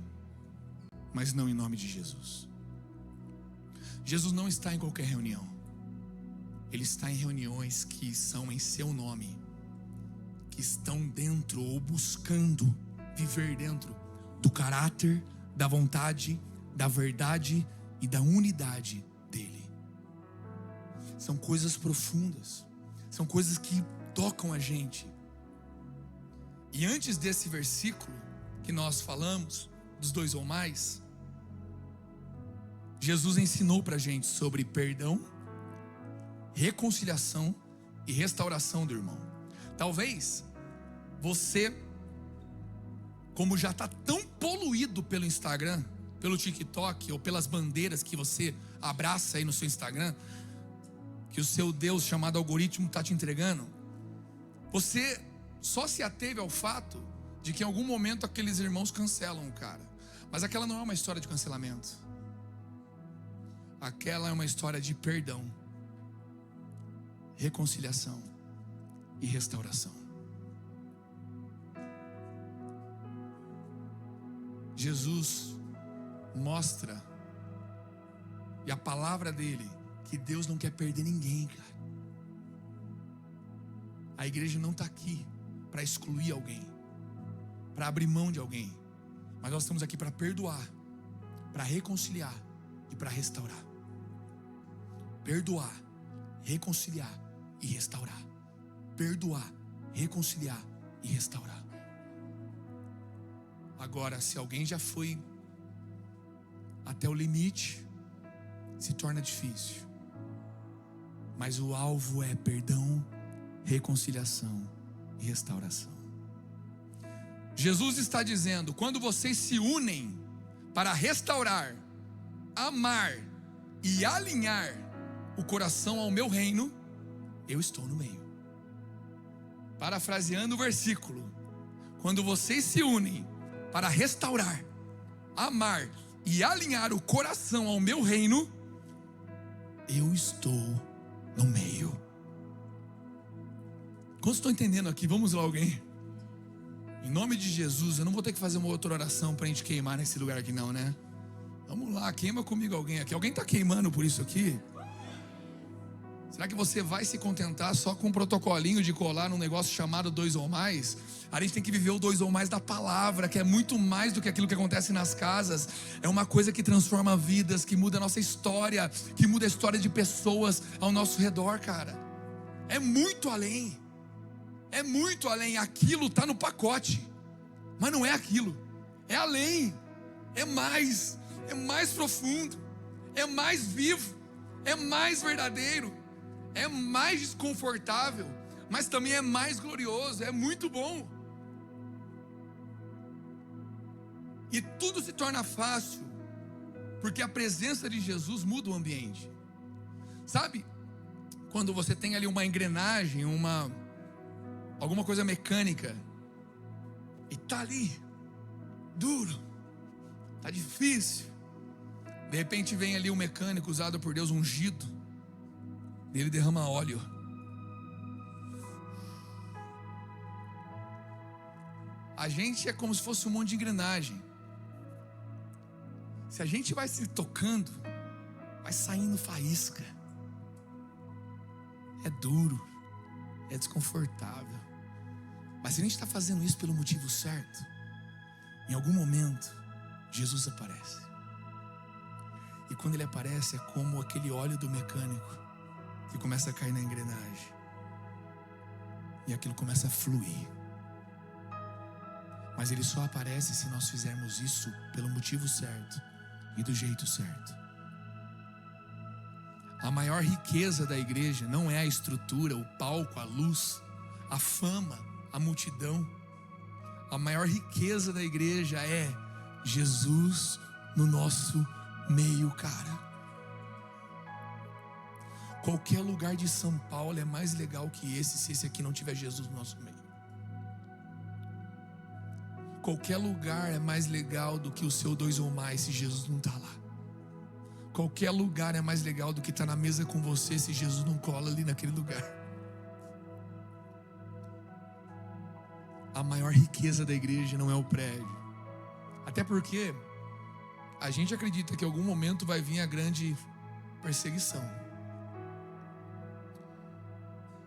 mas não em nome de Jesus. Jesus não está em qualquer reunião. Ele está em reuniões que são em seu nome, que estão dentro ou buscando viver dentro do caráter, da vontade, da verdade e da unidade dele. São coisas profundas, são coisas que tocam a gente. E antes desse versículo que nós falamos, dos 2 ou mais, Jesus ensinou pra gente sobre perdão, reconciliação e restauração do irmão. Talvez você, como já está tão poluído pelo Instagram, pelo TikTok ou pelas bandeiras que você abraça aí no seu Instagram, que o seu Deus chamado algoritmo está te entregando, você só se ateve ao fato de que em algum momento aqueles irmãos cancelam o cara. Mas aquela não é uma história de cancelamento. Aquela é uma história de perdão, reconciliação e restauração. Jesus mostra, e a palavra dele, que Deus não quer perder ninguém, cara. A igreja não está aqui para excluir alguém, para abrir mão de alguém, mas nós estamos aqui para perdoar, para reconciliar e para restaurar. Perdoar, reconciliar e restaurar. Perdoar, reconciliar e restaurar. Agora, se alguém já foi até o limite, se torna difícil. Mas o alvo é perdão, reconciliação e restauração. Jesus está dizendo: quando vocês se unem para restaurar, amar e alinhar o coração ao meu reino, eu estou no meio. Parafraseando o versículo: quando vocês se unem para restaurar, amar e alinhar o coração ao meu reino, eu estou no meio. Quantos estão entendendo aqui? Vamos lá, alguém? Em nome de Jesus, eu não vou ter que fazer uma outra oração para a gente queimar nesse lugar aqui não, né? Vamos lá, queima comigo alguém aqui. Alguém está queimando por isso aqui? Será que você vai se contentar só com um protocolinho de colar num negócio chamado 2 ou mais? A gente tem que viver o 2 ou mais da palavra, que é muito mais do que aquilo que acontece nas casas. É uma coisa que transforma vidas, que muda a nossa história, que muda a história de pessoas ao nosso redor, cara. É muito além. É muito além. Aquilo está no pacote, mas não é aquilo. É além. É mais profundo. É mais vivo. É mais verdadeiro. É mais desconfortável, mas também é mais glorioso, é muito bom. E tudo se torna fácil, porque a presença de Jesus muda o ambiente. Sabe, quando você tem ali uma engrenagem, alguma coisa mecânica, e tá ali, duro, tá difícil. De repente vem ali um mecânico usado por Deus, ungido, e ele derrama óleo. A gente é como se fosse um monte de engrenagem. Se a gente vai se tocando, vai saindo faísca. É duro, é desconfortável. Mas se a gente está fazendo isso pelo motivo certo, em algum momento, Jesus aparece. E quando ele aparece, é como aquele óleo do mecânico que começa a cair na engrenagem. E aquilo começa a fluir. Mas ele só aparece se nós fizermos isso pelo motivo certo e do jeito certo. A maior riqueza da igreja não é a estrutura, o palco, a luz, a fama, a multidão. A maior riqueza da igreja é Jesus no nosso meio, cara. Qualquer lugar de São Paulo é mais legal que esse, se esse aqui não tiver Jesus no nosso meio. Qualquer lugar é mais legal do que o seu 2 ou mais, se Jesus não está lá. Qualquer lugar é mais legal do que estar na mesa com você, se Jesus não cola ali naquele lugar. A maior riqueza da igreja não é o prédio. Até porque a gente acredita que em algum momento vai vir a grande perseguição.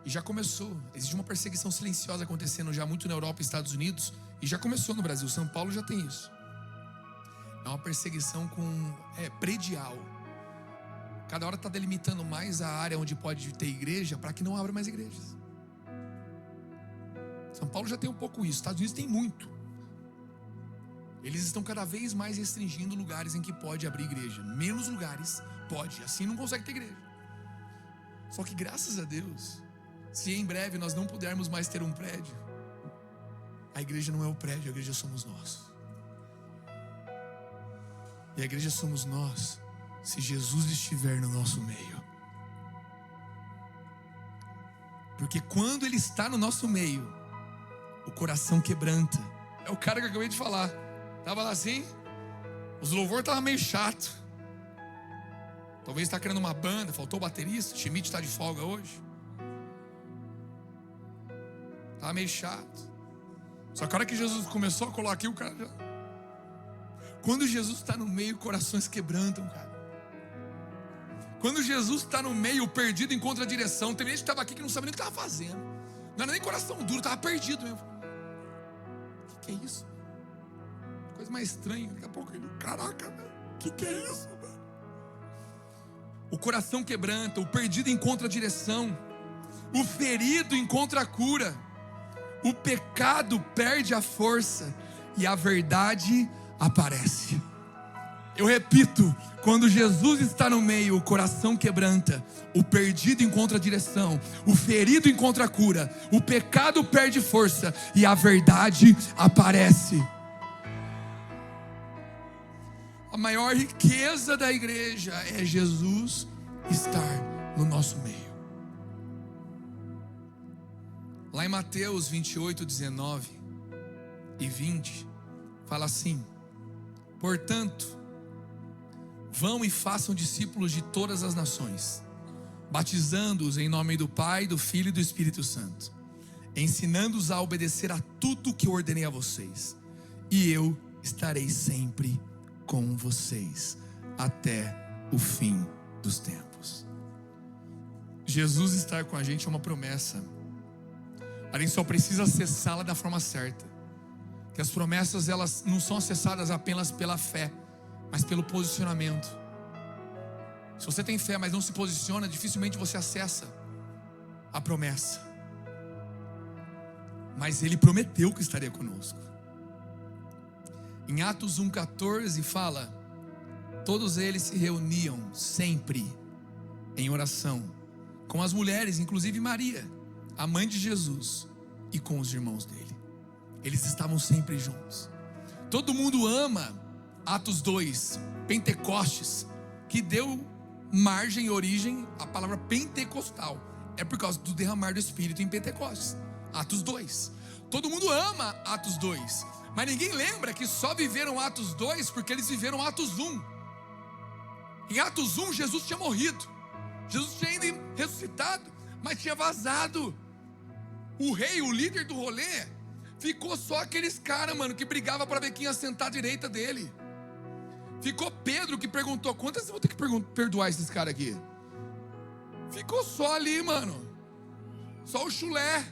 E já começou. Existe uma perseguição silenciosa acontecendo já muito na Europa e Estados Unidos. E já começou no Brasil. São Paulo já tem isso. É uma perseguição predial. Cada hora está delimitando mais a área onde pode ter igreja, para que não abra mais igrejas. São Paulo já tem um pouco isso. Estados Unidos tem muito. Eles estão cada vez mais restringindo lugares em que pode abrir igreja. Menos lugares pode. Assim não consegue ter igreja. Só que graças a Deus, se em breve nós não pudermos mais ter um prédio, a igreja não é o prédio, a igreja somos nós. E a igreja somos nós, se Jesus estiver no nosso meio. Porque quando Ele está no nosso meio, o coração quebranta. É o cara que eu acabei de falar. Estava lá assim, os louvores estavam meio chato. Talvez está querendo uma banda, faltou o baterista, Schmidt está de folga hoje. Estava meio chato. Só que a hora que Jesus começou a colocar aqui, o cara já... Quando Jesus está no meio, corações quebrantam, cara. Quando Jesus está no meio, o perdido encontra a direção. Tem gente que estava aqui que não sabia nem o que estava fazendo. Não era nem coração duro, estava perdido mesmo. O que é isso? Coisa mais estranha. Daqui a pouco ele, caraca, o que é isso, mano? O coração quebranta, o perdido encontra a direção, o ferido encontra a cura, o pecado perde a força e a verdade aparece. Eu repito, quando Jesus está no meio, o coração quebranta, o perdido encontra a direção, o ferido encontra a cura, o pecado perde força e a verdade aparece. A maior riqueza da igreja é Jesus estar no nosso meio. Lá em Mateus 28, 19 e 20, fala assim: portanto, vão e façam discípulos de todas as nações, batizando-os em nome do Pai, do Filho e do Espírito Santo, ensinando-os a obedecer a tudo que eu ordenei a vocês, e eu estarei sempre com vocês até o fim dos tempos. Jesus estar com a gente é uma promessa. A gente só precisa acessá-la da forma certa. Que as promessas, elas não são acessadas apenas pela fé, mas pelo posicionamento. Se você tem fé, mas não se posiciona, dificilmente você acessa a promessa. Mas Ele prometeu que estaria conosco. Em Atos 1,14 fala: todos eles se reuniam sempre em oração, com as mulheres, inclusive Maria, a mãe de Jesus e com os irmãos dele. Eles estavam sempre juntos. Todo mundo ama Atos 2, Pentecostes, que deu margem e origem à palavra pentecostal. É por causa do derramar do Espírito em Pentecostes. Atos 2. Todo mundo ama Atos 2, mas ninguém lembra que só viveram Atos 2 porque eles viveram Atos 1. Em Atos 1, Jesus tinha morrido. Jesus tinha ainda ressuscitado, mas tinha vazado. O rei, o líder do rolê, ficou só aqueles caras, mano, que brigava para ver quem ia sentar à direita dele. Ficou Pedro, que perguntou: quantas vezes eu vou ter que perdoar esses caras aqui? Ficou só ali, mano. Só o chulé.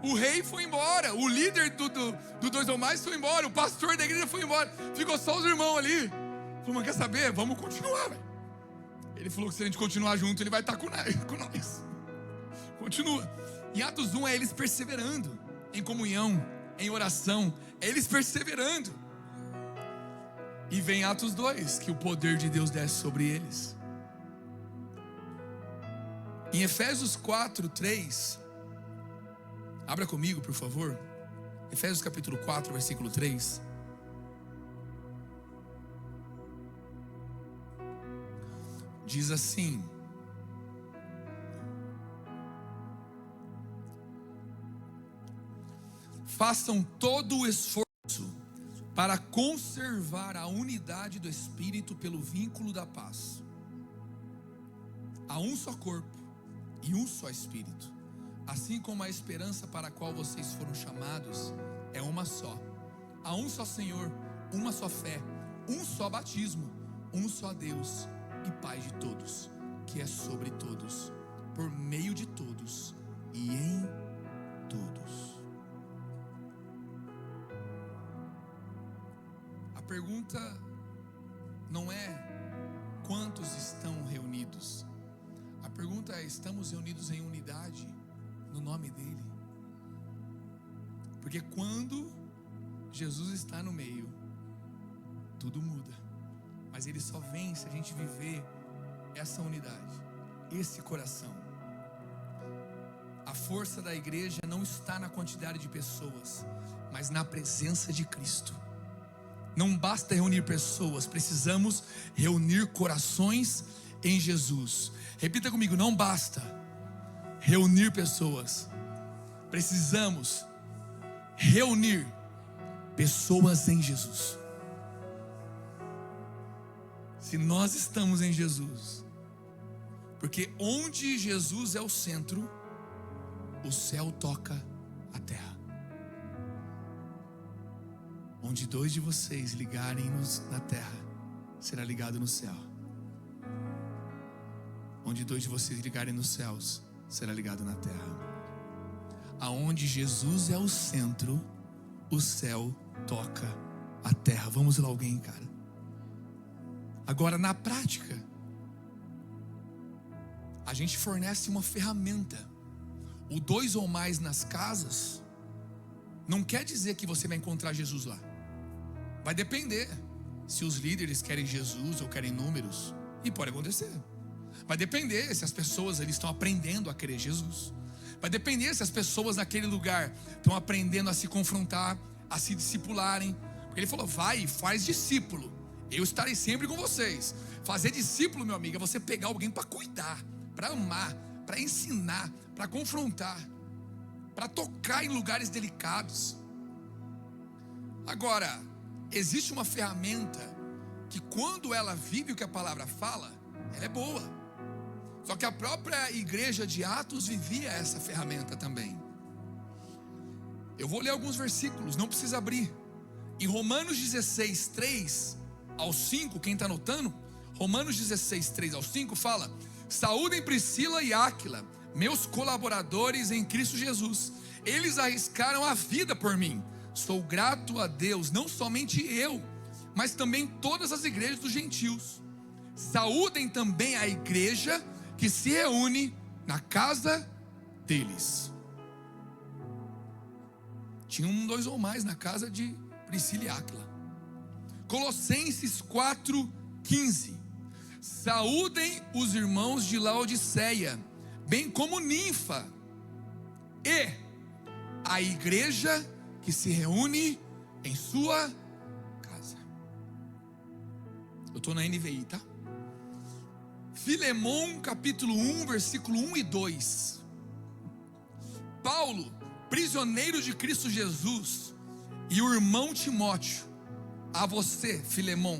O rei foi embora. O líder do Dois ou Mais foi embora. O pastor da igreja foi embora. Ficou só os irmãos ali. Falou: mas quer saber? Vamos continuar, velho. Ele falou que se a gente continuar junto, ele vai estar com nós. Continua. Em Atos 1 é eles perseverando em comunhão, em oração. É eles perseverando. E vem Atos 2, que o poder de Deus desce sobre eles. Em Efésios 4, 3, abra comigo, por favor. Efésios capítulo 4, versículo 3. Diz assim: façam todo o esforço para conservar a unidade do Espírito pelo vínculo da paz. Há um só corpo e um só Espírito, assim como a esperança para a qual vocês foram chamados é uma só. Há um só Senhor, uma só fé, um só batismo, um só Deus e Pai de todos, que é sobre todos, por meio de todos e em todos. A pergunta não é quantos estão reunidos. A pergunta é: estamos reunidos em unidade no nome dele? Porque quando Jesus está no meio, tudo muda. Mas ele só vem se a gente viver essa unidade, esse coração. A força da igreja não está na quantidade de pessoas, mas na presença de Cristo. Não basta reunir pessoas, precisamos reunir corações em Jesus. Repita comigo: não basta reunir pessoas, precisamos reunir pessoas em Jesus. Se nós estamos em Jesus, porque onde Jesus é o centro, o céu toca a terra. Onde dois de vocês ligarem na terra, será ligado no céu. Onde dois de vocês ligarem nos céus, será ligado na terra. Aonde Jesus é o centro, o céu toca a terra. Vamos lá, alguém, cara. Agora, na prática, a gente fornece uma ferramenta. O dois ou mais nas casas não quer dizer que você vai encontrar Jesus lá. Vai depender se os líderes querem Jesus ou querem números, e pode acontecer. Vai depender se as pessoas ali estão aprendendo a querer Jesus. Vai depender se as pessoas naquele lugar estão aprendendo a se confrontar, a se discipularem. Porque ele falou: vai e faz discípulo, eu estarei sempre com vocês. Fazer discípulo, meu amigo, é você pegar alguém para cuidar, para amar, para ensinar, para confrontar, para tocar em lugares delicados. Agora, existe uma ferramenta que, quando ela vive o que a palavra fala, ela é boa. Só que a própria igreja de Atos vivia essa ferramenta também. Eu vou ler alguns versículos, não precisa abrir. Em Romanos 16, 3 ao 5, quem está anotando? Romanos 16, 3 ao 5 fala: saúdem Priscila e Áquila, meus colaboradores em Cristo Jesus. Eles arriscaram a vida por mim. Sou grato a Deus, não somente eu, mas também todas as igrejas dos gentios. Saúdem também a igreja que se reúne na casa deles. Tinha dois ou mais na casa de Priscila e Áquila. Colossenses 4:15. Saúdem os irmãos de Laodiceia. bem como Ninfa, e a igreja que se reúne em sua casa. Eu estou na NVI, tá? Filemon, capítulo 1, versículo 1 e 2. Paulo, prisioneiro de Cristo Jesus, e o irmão Timóteo, a você, Filemon,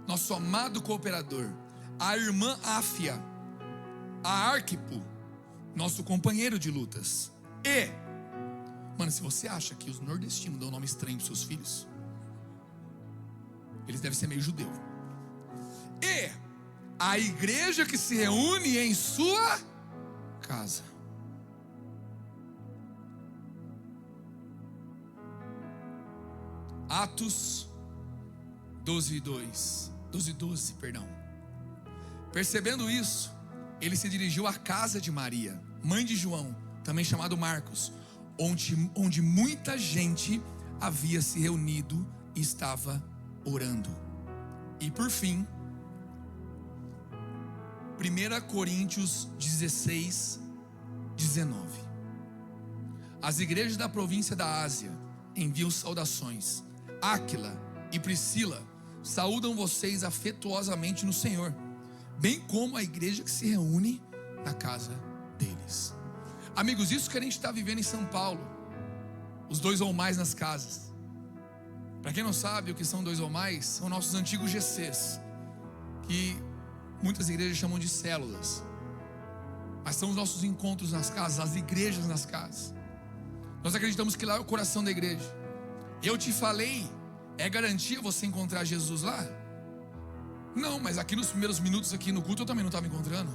nosso amado cooperador, a irmã Áfia, a Arquipo, nosso companheiro de lutas, e, mano, se você acha que os nordestinos dão nome estranho para seus filhos, eles devem ser meio judeu, e a igreja que se reúne em sua casa. Atos 12:12, perdão. Percebendo isso, ele se dirigiu à casa de Maria, mãe de João, também chamado Marcos, onde muita gente havia se reunido e estava orando. E por fim, 1 Coríntios 16:19. As igrejas da província da Ásia enviam saudações. Áquila e Priscila saúdam vocês afetuosamente no Senhor, bem como a igreja que se reúne na casa deles. Amigos, isso que a gente está vivendo em São Paulo, os 2 ou mais nas casas. Para quem não sabe o que são 2 ou mais, são nossos antigos GCs, que muitas igrejas chamam de células, mas são os nossos encontros nas casas, as igrejas nas casas. Nós acreditamos que lá é o coração da igreja. Eu te falei, é garantia você encontrar Jesus lá? Não, mas aqui nos primeiros minutos aqui no culto eu também não estava encontrando.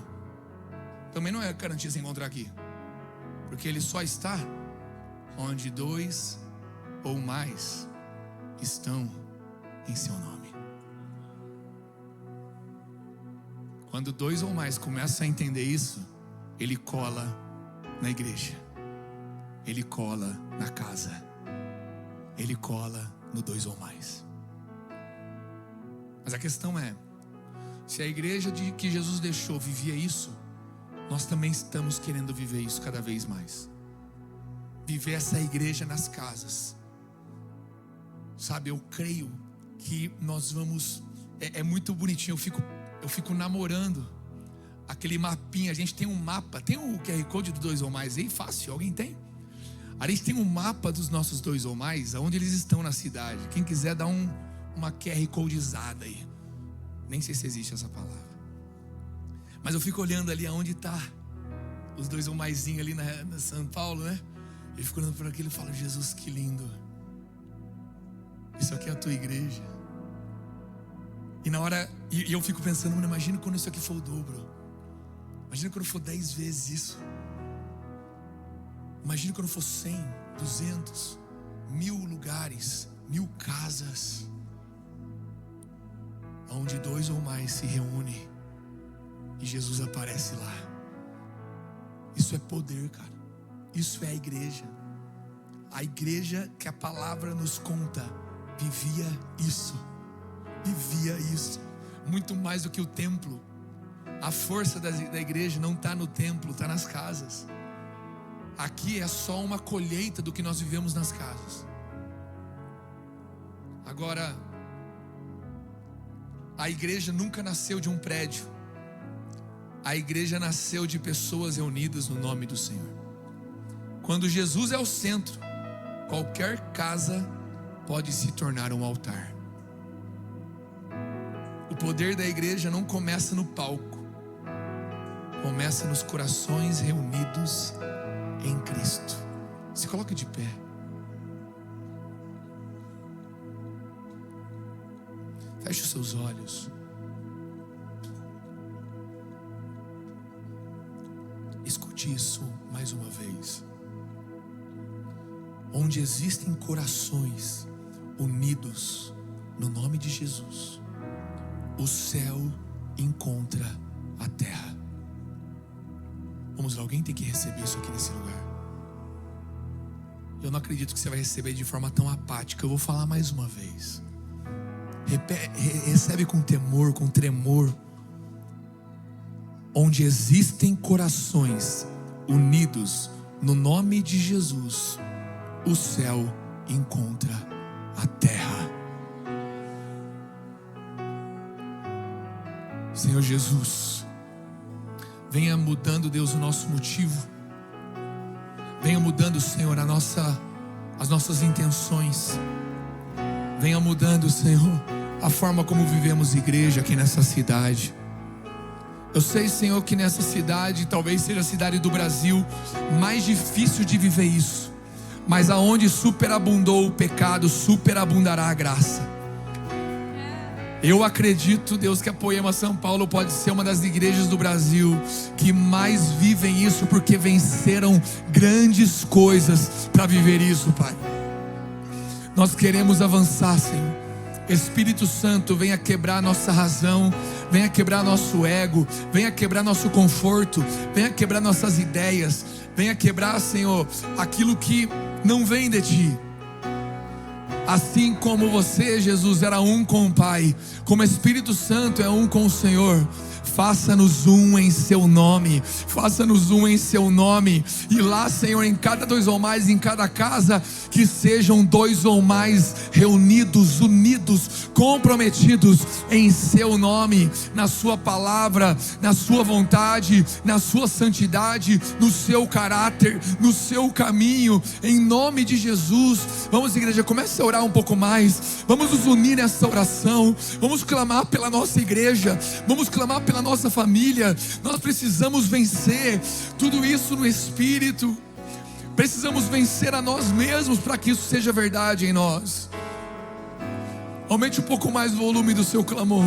Também não é garantia você encontrar aqui, porque Ele só está onde 2 ou mais estão em seu nome. Quando 2 ou mais começam a entender isso, Ele cola na igreja, Ele cola na casa, Ele cola no 2 ou mais. Mas a questão é, se a igreja que Jesus deixou vivia isso, nós também estamos querendo viver isso cada vez mais. Viver essa igreja nas casas. Sabe, eu creio que nós vamos... É muito bonitinho, eu fico namorando aquele mapinha. A gente tem um mapa, tem o QR Code do 2 ou mais aí, fácil, alguém tem? A gente tem um mapa dos nossos 2 ou mais, aonde eles estão na cidade. Quem quiser dar uma QR Codeizada aí. Nem sei se existe essa palavra. Mas eu fico olhando ali aonde está os 2 ou maisinho ali na São Paulo, né? Eu fico olhando por aquilo e falo, Jesus, que lindo. Isso aqui é a tua igreja. E na hora, e eu fico pensando, mano, imagina quando isso aqui for o dobro. Imagina quando for 10 vezes isso. Imagina quando for 100, 200, 1000 lugares, 1000 casas, onde 2 ou mais se reúnem e Jesus aparece lá. Isso é poder, cara. Isso é a igreja. A igreja que a palavra nos conta vivia isso. Vivia isso. Muito mais do que o templo. A força da igreja não está no templo, está nas casas. Aqui é só uma colheita do que nós vivemos nas casas. Agora, a igreja nunca nasceu de um prédio. A igreja nasceu de pessoas reunidas no nome do Senhor. Quando Jesus é o centro, qualquer casa pode se tornar um altar. O poder da igreja não começa no palco, começa nos corações reunidos em Cristo. Se coloque de pé. Feche os seus olhos. Escute isso mais uma vez. Onde existem corações unidos no nome de Jesus, o céu encontra a terra. Vamos lá, alguém tem que receber isso aqui nesse lugar. Eu não acredito que você vai receber de forma tão apática. Eu vou falar mais uma vez. Recebe com temor, com tremor. onde existem corações unidos no nome de Jesus, o céu encontra a terra. Senhor Jesus, venha mudando, Deus, o nosso motivo. Venha mudando, Senhor, as nossas intenções. Venha mudando, Senhor, a forma como vivemos igreja aqui nessa cidade. Eu sei, Senhor, que nessa cidade, talvez seja a cidade do Brasil mais difícil de viver isso, mas aonde superabundou o pecado, superabundará a graça. Eu acredito, Deus, que a Poema São Paulo pode ser uma das igrejas do Brasil que mais vivem isso, porque venceram grandes coisas para viver isso, Pai. Nós queremos avançar, Senhor. Espírito Santo, venha quebrar nossa razão, venha quebrar nosso ego, venha quebrar nosso conforto, venha quebrar nossas ideias, venha quebrar, Senhor, aquilo que não vem de Ti. Assim como você, Jesus, era um com o Pai, como o Espírito Santo é um com o Senhor, faça-nos um em seu nome, faça-nos um em seu nome. E lá, Senhor, em cada 2 ou mais, em cada casa, que sejam 2 ou mais reunidos, unidos, comprometidos em seu nome, na sua palavra, na sua vontade, na sua santidade, no seu caráter, no seu caminho, em nome de Jesus. Vamos, igreja, comece a orar um pouco mais. Vamos nos unir nessa oração. Vamos clamar pela nossa igreja, vamos clamar pela nossa família. Nós precisamos vencer tudo isso no Espírito. Precisamos vencer a nós mesmos para que isso seja verdade em nós. Aumente um pouco mais o volume do seu clamor.